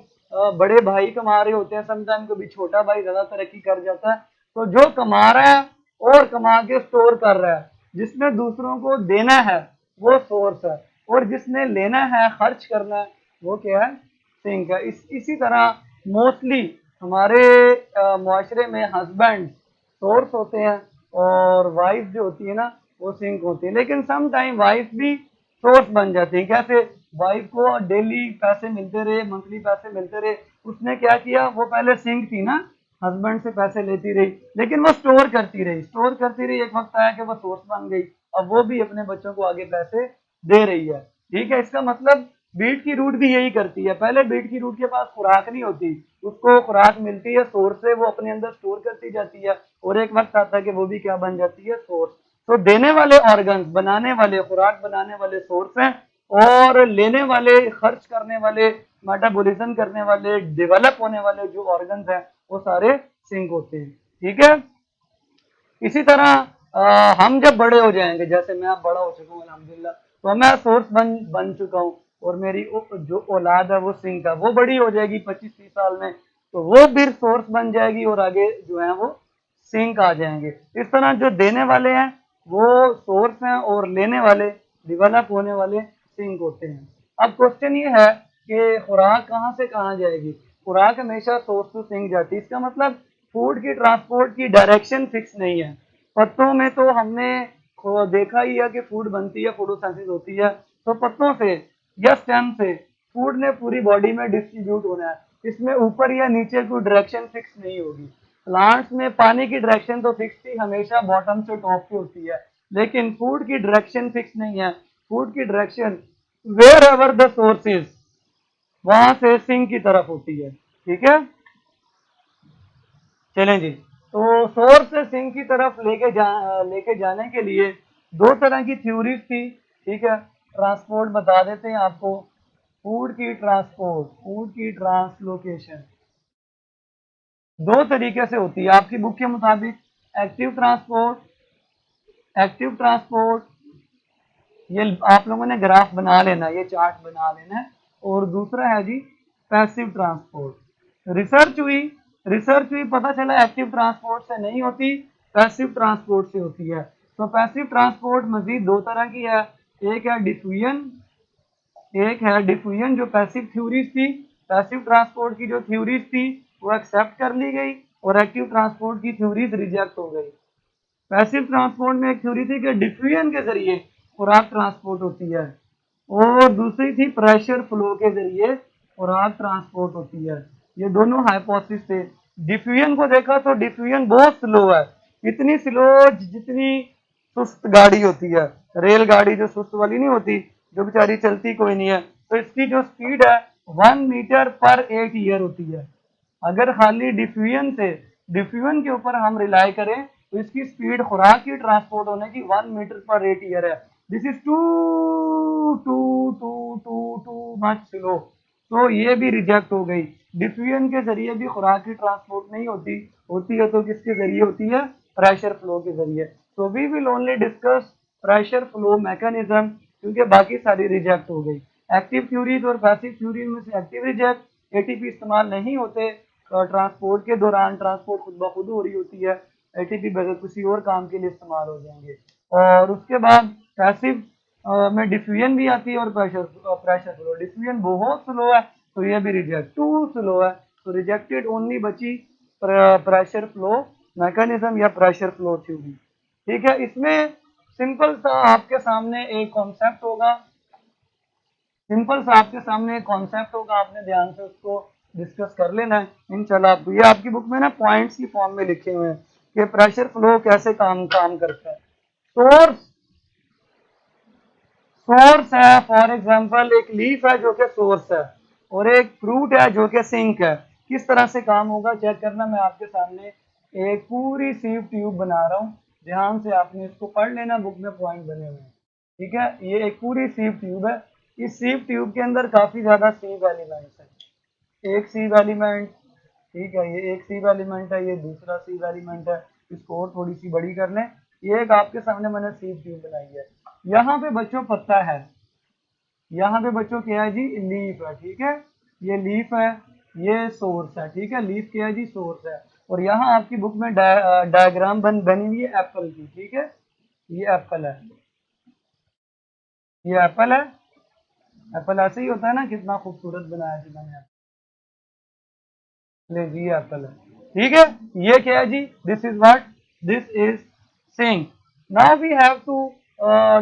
बड़े भाई कमा रहे होते हैं, समटाइम कभी छोटा भाई ज्यादा तरक्की कर जाता है। तो जो कमा रहा है और कमा के स्टोर कर रहा है, जिसने दूसरों को देना है वो सोर्स है, और जिसने लेना है, खर्च करना है, वो क्या है, सिंक है। इसी तरह मोस्टली हमारे मुआशरे में हस्बैंड सोर्स होते हैं, और वाइफ जो होती है ना, वो सिंक होती है। लेकिन सम टाइम वाइफ भी सोर्स बन जाती है। कैसे? वाइफ को डेली पैसे मिलते रहे, मंथली पैसे मिलते रहे, उसने क्या किया, वो पहले सिंक थी ना, हस्बैंड से पैसे लेती रही, लेकिन वो स्टोर करती रही, एक वक्त आया कि वो सोर्स बन गई। अब वो भी अपने बच्चों को आगे पैसे दे रही है, ठीक है। इसका मतलब बीट की रूट भी यही करती है। पहले बीट की रूट के पास खुराक नहीं होती, उसको खुराक मिलती है सोर्स से, वो अपने अंदर स्टोर करती जाती है और एक वक्त आता है कि वो भी क्या बन जाती है, सोर्स। तो देने वाले ऑर्गन्स, बनाने वाले, खुराक बनाने वाले सोर्स हैं, और लेने वाले, खर्च करने वाले, मेटाबॉलिज्म करने वाले, डेवलप होने वाले जो ऑर्गन्स हैं वो सारे सिंक होते हैं। ठीक है। इसी तरह हम जब बड़े हो जाएंगे, जैसे मैं अब बड़ा हो चुका हूँ अल्हम्दुलिल्लाह, तो मैं सोर्स बन चुका हूँ, और मेरी जो औलाद है वो सिंक है, वो बड़ी हो जाएगी 25-30 साल में, तो वो फिर सोर्स बन जाएगी और आगे जो है वो सिंक आ जाएंगे। इस तरह जो देने वाले हैं वो सोर्स हैं और लेने वाले, डेवलप होने वाले सिंक होते हैं। अब क्वेश्चन ये है कि खुराक कहाँ से कहाँ जाएगी। खुराक हमेशा सोर्स टू सिंक जाती है। इसका मतलब फूड की ट्रांसपोर्ट की डायरेक्शन फिक्स नहीं है। पत्तों में तो हमने देखा ही है कि फूड बनती है, फोटोसिंथेसिस होती है, तो पत्तों से या स्टेम से फूड ने पूरी बॉडी में डिस्ट्रीब्यूट होना है। इसमें ऊपर या नीचे कोई डायरेक्शन फिक्स नहीं होगी। प्लांट्स में पानी की डायरेक्शन तो फिक्स थी, हमेशा बॉटम से टॉप की होती है, लेकिन फूड की डायरेक्शन फिक्स नहीं है। फूड की direction wherever the sources, वहां से सिंक की तरफ होती है। ठीक है, चलें जी। तो सोर्स से सिंक की तरफ लेके जाने के लिए दो तरह की थ्योरीज थी। ठीक है, ट्रांसपोर्ट बता देते हैं आपको। फूड की ट्रांसपोर्ट, फूड की ट्रांसलोकेशन दो तरीके से होती है आपकी बुक के मुताबिक। एक्टिव ट्रांसपोर्ट, एक्टिव ट्रांसपोर्ट, ये आप लोगों ने ग्राफ बना लेना, ये चार्ट बना लेना है। और दूसरा है जी पैसिव ट्रांसपोर्ट। रिसर्च हुई, पता चला एक्टिव ट्रांसपोर्ट से नहीं होती, पैसिव ट्रांसपोर्ट से होती है। तो पैसिव ट्रांसपोर्ट मजीद दो तरह की है, एक है डिफ्यूजन, एक है डिफ्यूजन जो पैसिव थ्योरीज थी। पैसिव ट्रांसपोर्ट की जो थ्योरीज थी वो एक्सेप्ट कर ली गई, और एक्टिव ट्रांसपोर्ट की थ्योरीज रिजेक्ट हो गई। पैसिव ट्रांसपोर्ट में एक थ्योरी थी कि डिफ्यूजन के जरिए खुराक ट्रांसपोर्ट होती है, और दूसरी थी प्रेशर फ्लो के जरिए खुराक ट्रांसपोर्ट होती है। ये दोनों हाइपोथेसिस थे। डिफ्यूजन को देखा तो डिफ्यूजन बहुत स्लो है, इतनी स्लो जितनी सुस्त गाड़ी होती है, रेलगाड़ी जो सुस्त वाली नहीं होती, जो बेचारी चलती कोई नहीं है। तो इसकी जो स्पीड है 1 मीटर पर 8 ईयर होती है। अगर खाली डिफ्यूजन के ऊपर हम रिलाई करें तो इसकी स्पीड खुराक की ट्रांसपोर्ट होने की 1 मीटर पर 8 ईयर है। This is too too too too too much slow. तो ये भी रिजेक्ट हो गई। डिफ्यूजन के जरिए भी खुराक की ट्रांसपोर्ट नहीं होती, होती है तो किसके जरिए होती है, प्रेशर फ्लो के जरिए। तो we will only discuss pressure flow mechanism, क्योंकि बाकी सारी रिजेक्ट हो गई। एक्टिव थ्योरीज और पैसिव थ्योरीज में से एक्टिव रिजेक्ट, एटीपी इस्तेमाल नहीं होते ट्रांसपोर्ट के दौरान, ट्रांसपोर्ट खुद ब खुद हो रही होती है, एटीपी बगैर किसी और काम के लिए इस्तेमाल हो जाएंगे। और उसके बाद पैसिव में डिफ्यूजन भी आती है और प्रेशर फ्लो। डिफ्यूजन बहुत स्लो है तो ये भी रिजेक्ट, टू स्लो है तो रिजेक्टेड। ओनली बची प्रेशर फ्लो मैकेनिज्म या प्रेशर फ्लो थ्योरी। ठीक है, इसमें सिंपल सा आपके सामने एक कॉन्सेप्ट होगा, आपने ध्यान से उसको डिस्कस कर लेना है इंशाल्लाह। आपको ये आपकी बुक में ना पॉइंट्स की फॉर्म में लिखे हुए हैं कि प्रेशर फ्लो कैसे काम करता है। सोर्स सोर्स है, फॉर एग्जांपल एक लीफ है जो कि सोर्स है, और एक फ्रूट है जो कि सिंक है। किस तरह से काम होगा चेक करना। मैं आपके सामने एक पूरी सीव ट्यूब बना रहा हूँ, ध्यान से आपने इसको पढ़ लेना, बुक में पॉइंट बने हुए हैं। ठीक है, ये एक पूरी सीव ट्यूब है। इस सीव ट्यूब के अंदर काफी ज्यादा सीव एलिमेंट्स है। एक सीव एलिमेंट, ठीक है, ये एक सीव एलिमेंट है, ये दूसरा सीव एलिमेंट है। इसको और थोड़ी सी बड़ी कर लें। ये एक आपके सामने मैंने सीव ट्यूब बनाई है। यहाँ पे बच्चों पत्ता है, यहाँ पे बच्चों क्या है जी, लीफ है। ठीक है, ये लीफ है, ये सोर्स है। ठीक है, लीफ क्या है जी, सोर्स है। और यहाँ आपकी बुक में डायग्राम बनी हुई है एप्पल की। ठीक है, ये एप्पल है, ये एप्पल है। एप्पल ऐसे ही होता है ना, कितना खूबसूरत बनाया जी मैंने। ले जी, ये एप्पल है। ठीक है, ये क्या है जी, this is what, this is sink. Now we have to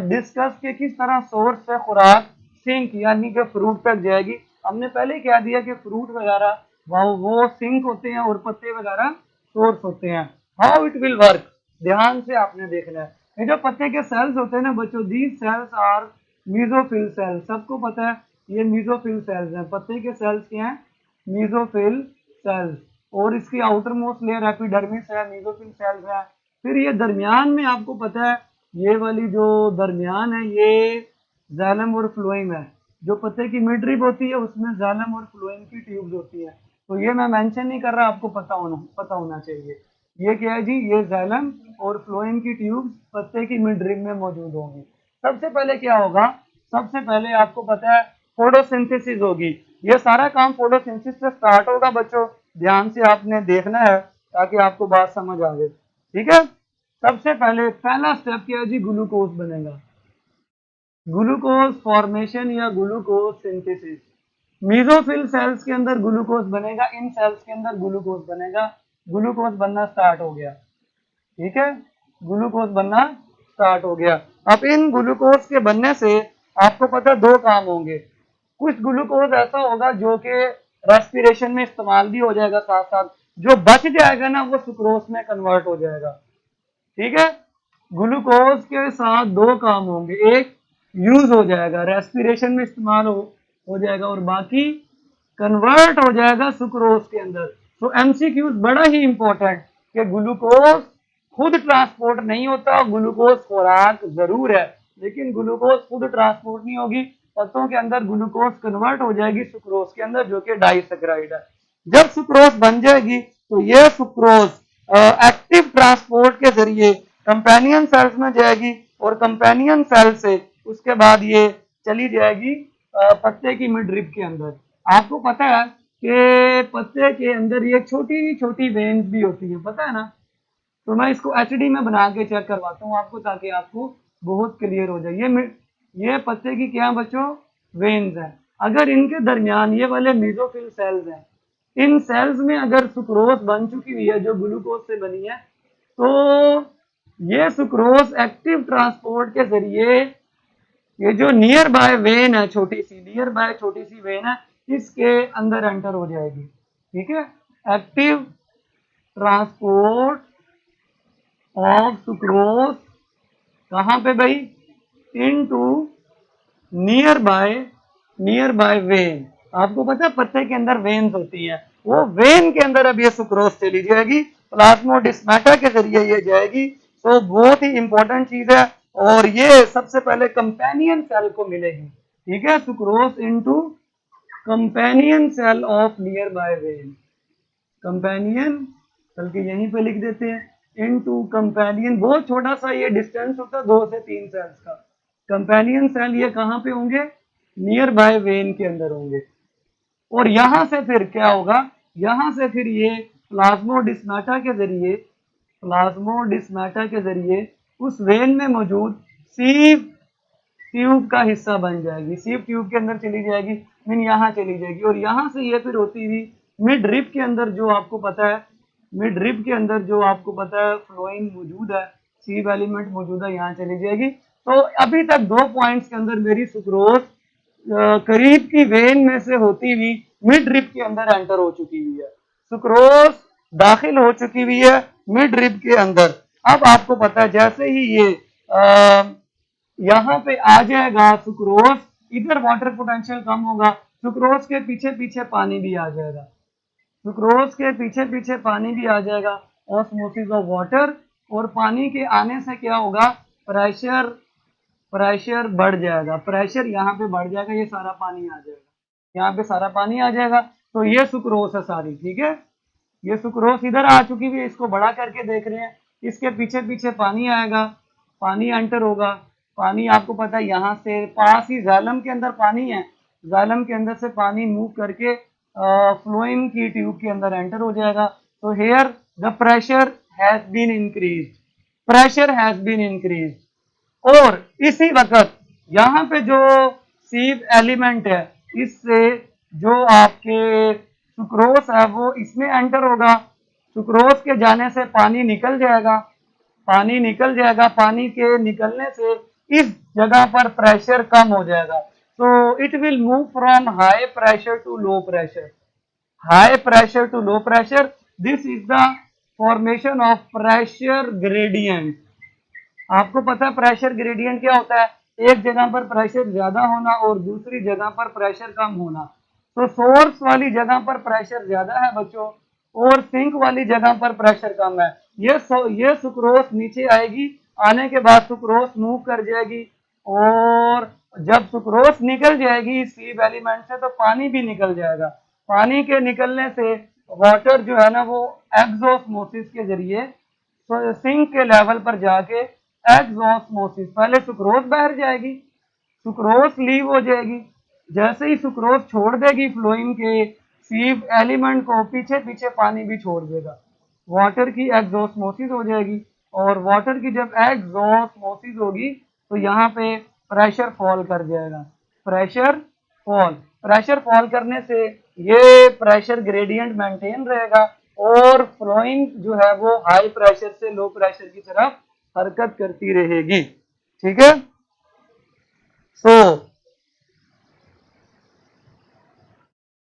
discuss कि किस तरह सोर्स से खुराक सिंक यानी कि फ्रूट तक जाएगी। हमने पहले कह दिया कि फ्रूट वगैरह वो सिंक होते हैं और पत्ते वगैरह सोर्स होते हैं। हाउ इट विल वर्क, ध्यान से आपने देखना है। ये जो पत्ते के सेल्स होते हैं ना बच्चों, these cells are mesophyll cell, सबको पता है ये मीजोफिल सेल्स हैं। पत्ते के सेल्स क्या हैं? Mesophyll cells. और इसकी आउटर मोस्ट लेयर एपिडर्मिस है, मीजोफिल सेल्स है। फिर ये दरमियान में आपको पता है ये वाली जो दरमियान है ये जाइलम और फ्लोएम है। जो पत्ते की मिड रिब होती है उसमें जाइलम और फ्लोएम की ट्यूब्स होती है। तो ये मैं मेंशन नहीं कर रहा, आपको पता होना चाहिए। ये क्या है जी? ये जाइलम और फ्लोएम की ट्यूब्स पत्ते की मिड रिब में मौजूद होंगी। सबसे पहले क्या होगा? सबसे पहले आपको पता है फोटोसिंथेसिस होगी। ये सारा काम फोटोसिंथेसिस से स्टार्ट होगा बच्चों, ध्यान से आपने देखना है ताकि आपको बात समझ आ जाए। ठीक है, सबसे पहले पहला स्टेप क्या है जी? ग्लूकोज बनेगा। ग्लूकोज फॉर्मेशन या ग्लूकोज सिंथेसिस। मीजोफिल सेल्स के अंदर ग्लूकोज बनेगा, इन सेल्स के अंदर ग्लूकोज बनेगा। ग्लूकोज बनना स्टार्ट हो गया। ठीक है, ग्लूकोज बनना स्टार्ट हो गया। अब इन ग्लूकोज के बनने से आपको पता दो काम होंगे। कुछ ग्लूकोज ऐसा होगा जो कि रेस्पिरेशन में इस्तेमाल भी हो जाएगा, साथ साथ जो बच जाएगा ना वो सुक्रोज में कन्वर्ट हो जाएगा। ठीक है, ग्लूकोज के साथ दो काम होंगे, एक यूज हो जाएगा, रेस्पिरेशन में इस्तेमाल हो जाएगा, और बाकी कन्वर्ट हो जाएगा सुक्रोज के अंदर। तो एमसीक्यूज बड़ा ही इंपॉर्टेंट कि ग्लूकोज खुद ट्रांसपोर्ट नहीं होता, ग्लूकोज खुराक जरूर है, लेकिन ग्लूकोज खुद ट्रांसपोर्ट नहीं होगी। पत्तों के अंदर ग्लूकोज कन्वर्ट हो जाएगी सुक्रोज के अंदर, जो कि डाइसैकराइड है। जब सुक्रोज बन जाएगी तो ये सुक्रोज एक्टिव ट्रांसपोर्ट के जरिए कंपेनियन सेल्स में जाएगी, और कंपेनियन सेल से उसके बाद ये चली जाएगी पत्ते की मिड रिब के अंदर। आपको पता है कि पत्ते के अंदर ये छोटी छोटी वेन्स भी होती है, पता है ना? तो मैं इसको एचडी में बना के चेक करवाता हूँ आपको, ताकि आपको बहुत क्लियर हो जाए। ये पत्ते की क्या बच्चों? वेन्स है। अगर इनके दरमियान ये वाले मीजोफिल सेल्स हैं, इन सेल्स में अगर सुक्रोज बन चुकी हुई है जो ग्लूकोज से बनी है, तो ये सुक्रोज एक्टिव ट्रांसपोर्ट के जरिए ये जो नियर बाय वेन है, छोटी सी वेन है, इसके अंदर एंटर हो जाएगी। ठीक है, एक्टिव ट्रांसपोर्ट ऑफ सुक्रोज कहां पे भाई? Into near by when. आपको पता है पत्ते के अंदर वेन्स होती हैं, वो वेन के अंदर अब ये सुक्रोज चली जाएगी, प्लाज्मोडिस्माटा के जरिए ये जाएगी। तो बहुत ही इंपॉर्टेंट चीज है, और ये सबसे पहले कंपेनियन सेल को मिलेगी। ठीक है, sucrose into companion cell of nearby vein. Companion, बल्कि यहीं पे लिख देते हैं, इनटू कंपेनियन, बहुत छोटा सा ये डिस्टेंस होता है 2 से 3 सेल्स का। कंपेनियन सेल ये कहां पे होंगे? नियर बाय वेन के अंदर होंगे। और यहां से फिर क्या होगा? यहां से फिर ये प्लाज्मोडिस्माटा के जरिए उस वेन में मौजूद सीव ट्यूब का हिस्सा बन जाएगी, सीव ट्यूब के अंदर चली जाएगी, मीन यहाँ चली जाएगी। और यहाँ से ये फिर होती हुई मिड रिब के अंदर, जो आपको पता है मिड रिब के अंदर जो आपको पता है फ्लोएम मौजूद है, सीव एलिमेंट मौजूद है, यहाँ चली जाएगी। तो अभी तक 2 पॉइंट्स के अंदर मेरी सुक्रोज करीब की वेन में से होती हुई मिड रिब के अंदर एंटर हो चुकी हुई है। सुक्रोज दाखिल हो चुकी हुई है मिड रिब के अंदर। अब आपको पता है जैसे ही ये यहाँ पे आ जाएगा सुक्रोज, इधर वाटर पोटेंशियल कम होगा, सुक्रोज के पीछे पीछे पानी भी आ जाएगा, सुक्रोज के पीछे पीछे पानी भी आ जाएगा, ऑस्मोसिस ऑफ वाटर। और पानी के आने से क्या होगा? प्रेशर बढ़ जाएगा, प्रेशर यहाँ पे बढ़ जाएगा, ये सारा पानी आ जाएगा, यहाँ पे सारा पानी आ जाएगा। तो ये सुक्रोज है सारी। ठीक है, ये सुक्रोज इधर आ चुकी हुई है, इसको बड़ा करके देख रहे हैं, इसके पीछे पीछे पानी आएगा, पानी एंटर होगा। पानी आपको पता है यहाँ से पास ही जाइलम के अंदर पानी है, जाइलम के अंदर से पानी मूव करके फ्लोएम की ट्यूब के अंदर एंटर हो जाएगा। तो here the pressure has been increased, और इसी वक्त यहाँ पे जो सीव एलिमेंट है, इससे जो आपके सुक्रोज है वो इसमें एंटर होगा, सुक्रोज के जाने से पानी निकल जाएगा, पानी के निकलने से इस जगह पर प्रेशर कम हो जाएगा। so it will move from high pressure to low pressure, this is the formation of pressure gradient। आपको पता है प्रेशर ग्रेडियंट क्या होता है? एक जगह पर प्रेशर ज्यादा होना और दूसरी जगह पर प्रेशर कम होना। तो सोर्स वाली जगह पर प्रेशर ज्यादा है बच्चों और सिंक वाली जगह पर प्रेशर कम है। ये सुक्रोज नीचे आएगी, आने के बाद सुक्रोज मूव कर जाएगी और जब सुक्रोज निकल जाएगी सीव एलिमेंट से तो पानी भी निकल जाएगा। पानी के निकलने से वाटर जो है ना वो एक्सोस्मोसिस के जरिए सिंक के लेवल पर जाके एक्सोस्मोसिस, पहले सुक्रोज बाहर जाएगी, सुक्रोज लीव हो जाएगी, जैसे ही सुक्रोज छोड़ देगी फ्लोइम के सीव एलिमेंट को पीछे पीछे पानी भी छोड़ देगा, वाटर की एक्सोस्मोसिस हो जाएगी और वाटर की जब एक्सोस्मोसिस होगी तो यहाँ पे प्रेशर फॉल कर जाएगा। प्रेशर फॉल करने से ये प्रेशर ग्रेडियंट मेंटेन रहेगा और फ्लोइंग जो है वो हाई प्रेशर से लो प्रेशर की तरफ हरकत करती रहेगी। ठीक है,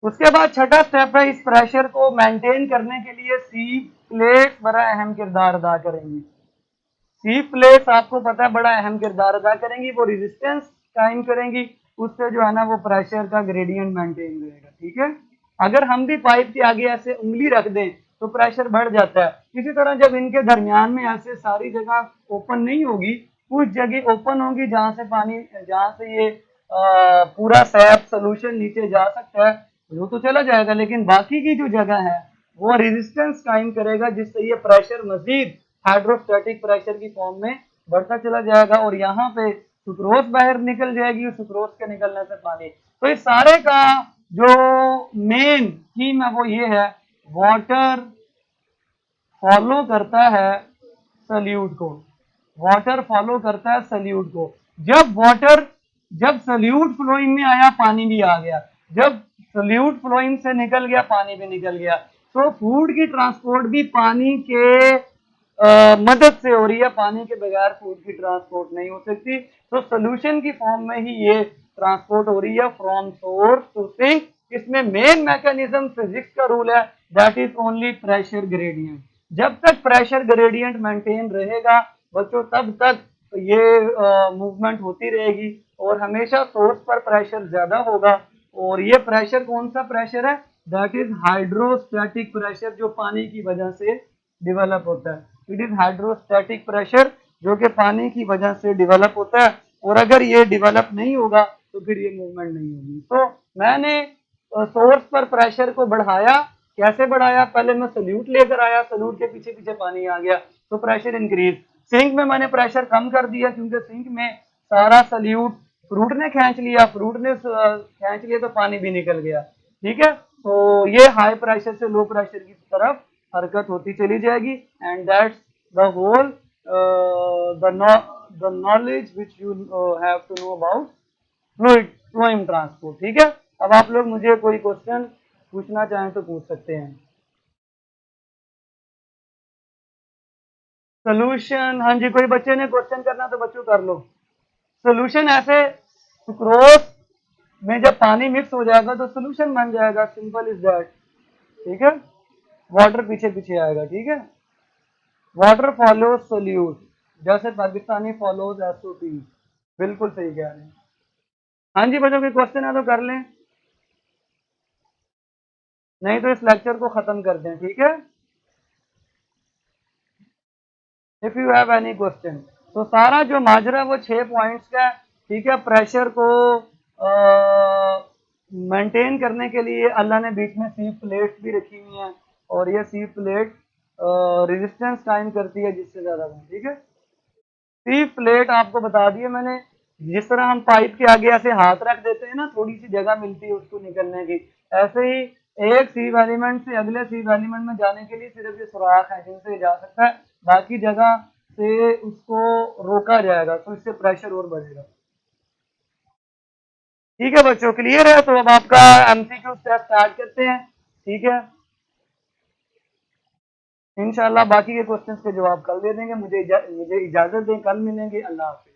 उसके बाद छठा स्टेप है, इस प्रेशर को मेंटेन करने के लिए सी प्लेट बड़ा अहम किरदार अदा करेंगी। सी प्लेट्स आपको पता है बड़ा अहम किरदार अदा करेंगी, वो रेजिस्टेंस कायम करेंगी, उससे जो है ना वो प्रेशर का ग्रेडियंट मेंटेन रहेगा। ठीक है, अगर हम भी पाइप के आगे ऐसे उंगली रख दें तो प्रेशर बढ़ जाता है। इसी तरह जब इनके दरमियान में ऐसे सारी जगह ओपन नहीं होगी, कुछ जगह ओपन होगी जहां से पानी, जहां से ये पूरा सैप सोल्यूशन नीचे जा सकता है वो तो चला जाएगा, लेकिन बाकी की जो जगह है वो रेजिस्टेंस कायम करेगा जिससे ये प्रेशर मजीद हाइड्रोस्टैटिक प्रेशर की फॉर्म में बढ़ता चला जाएगा और यहाँ पे सुक्रोज बाहर निकल जाएगी, सुक्रोज के निकलने से पानी। तो इस सारे का जो मेन थीम है वो ये है, वाटर फॉलो करता है सल्यूट को, वाटर फॉलो करता है सल्यूट को। जब सल्यूट फ्लोइंग में आया पानी भी आ गया, जब सल्यूट फ्लोइंग से निकल गया पानी भी निकल गया, तो फूड की ट्रांसपोर्ट भी पानी के मदद से हो रही है, पानी के बगैर फूड की ट्रांसपोर्ट नहीं हो सकती। तो सोल्यूशन की फॉर्म में ही ये ट्रांसपोर्ट हो रही है फ्रॉम सोर्स टू सिंक। इसमें मेन मैकेनिज्म फिजिक्स का रूल है, that is only pressure gradient. जब तक प्रेशर ग्रेडियंट मेंटेन रहेगा बच्चों तब तक ये मूवमेंट होती रहेगी और हमेशा सोर्स पर प्रेशर ज्यादा होगा और ये प्रेशर कौन सा प्रेशर है, दैट इज हाइड्रोस्टैटिक प्रेशर, जो पानी की वजह से डेवलप होता है। इट इज हाइड्रोस्टैटिक प्रेशर जो कि पानी की वजह से डेवलप होता है और अगर ये डेवलप नहीं होगा तो फिर ये मूवमेंट नहीं होगी। तो मैंने सोर्स पर प्रेशर को बढ़ाया, कैसे बढ़ाया, पहले मैं सल्यूट लेकर आया, सल्यूट के पीछे पीछे पानी आ गया तो प्रेशर इंक्रीज। सिंक में मैंने प्रेशर कम कर दिया क्योंकि सिंक में सारा सल्यूट फ्रूट ने खींच लिया, फ्रूट ने खींच लिया तो पानी भी निकल गया। ठीक है, तो ये हाई प्रेशर से लो प्रेशर की तरफ हरकत होती चली जाएगी and that's the whole the knowledge which you have to know about phloem transport. ठीक है, अब आप लोग मुझे कोई क्वेश्चन पूछना चाहें तो पूछ सकते हैं। सोल्यूशन, हाँ जी, कोई बच्चे ने क्वेश्चन करना तो बच्चों कर लो। सोल्यूशन ऐसे, सुक्रोज में जब पानी मिक्स हो जाएगा तो सोल्यूशन बन जाएगा, सिंपल इज दैट। ठीक है, वाटर पीछे पीछे आएगा। ठीक है, वाटर फॉलोज सोल्यूट, जैसे पाकिस्तानी फॉलोज एसओपी। बिल्कुल सही कह रहे हैं। हाँ जी बच्चों, के क्वेश्चन है तो कर लें, नहीं तो इस लेक्चर को खत्म कर दें। ठीक है, if you have any question. तो सारा जो माजरा है वो 6 पॉइंट्स का। ठीक है, प्रेशर को मेंटेन करने के लिए अल्लाह ने बीच में सी प्लेट्स भी रखी हुई हैं और ये सी प्लेट रेजिस्टेंस कायम करती है जिससे ज्यादा। ठीक है, सी प्लेट आपको बता दिए मैंने, जिस तरह हम पाइप के आगे ऐसे हाथ रख देते हैं ना, थोड़ी सी जगह मिलती है उसको निकलने की, ऐसे ही एक सीव एलिमेंट से अगले सीव एलिमेंट में जाने के लिए सिर्फ ये सुराख है जिनसे जा सकता है, बाकी जगह से उसको रोका जाएगा तो इससे प्रेशर और बढ़ेगा। ठीक है बच्चों, क्लियर है? तो अब आपका एमसीक्यू स्टार्ट करते हैं। ठीक है, इंशाल्लाह बाकी के क्वेश्चंस के जवाब कल दे देंगे। मुझे इजाजत दें, कल मिलेंगे। अल्लाह हाफिज।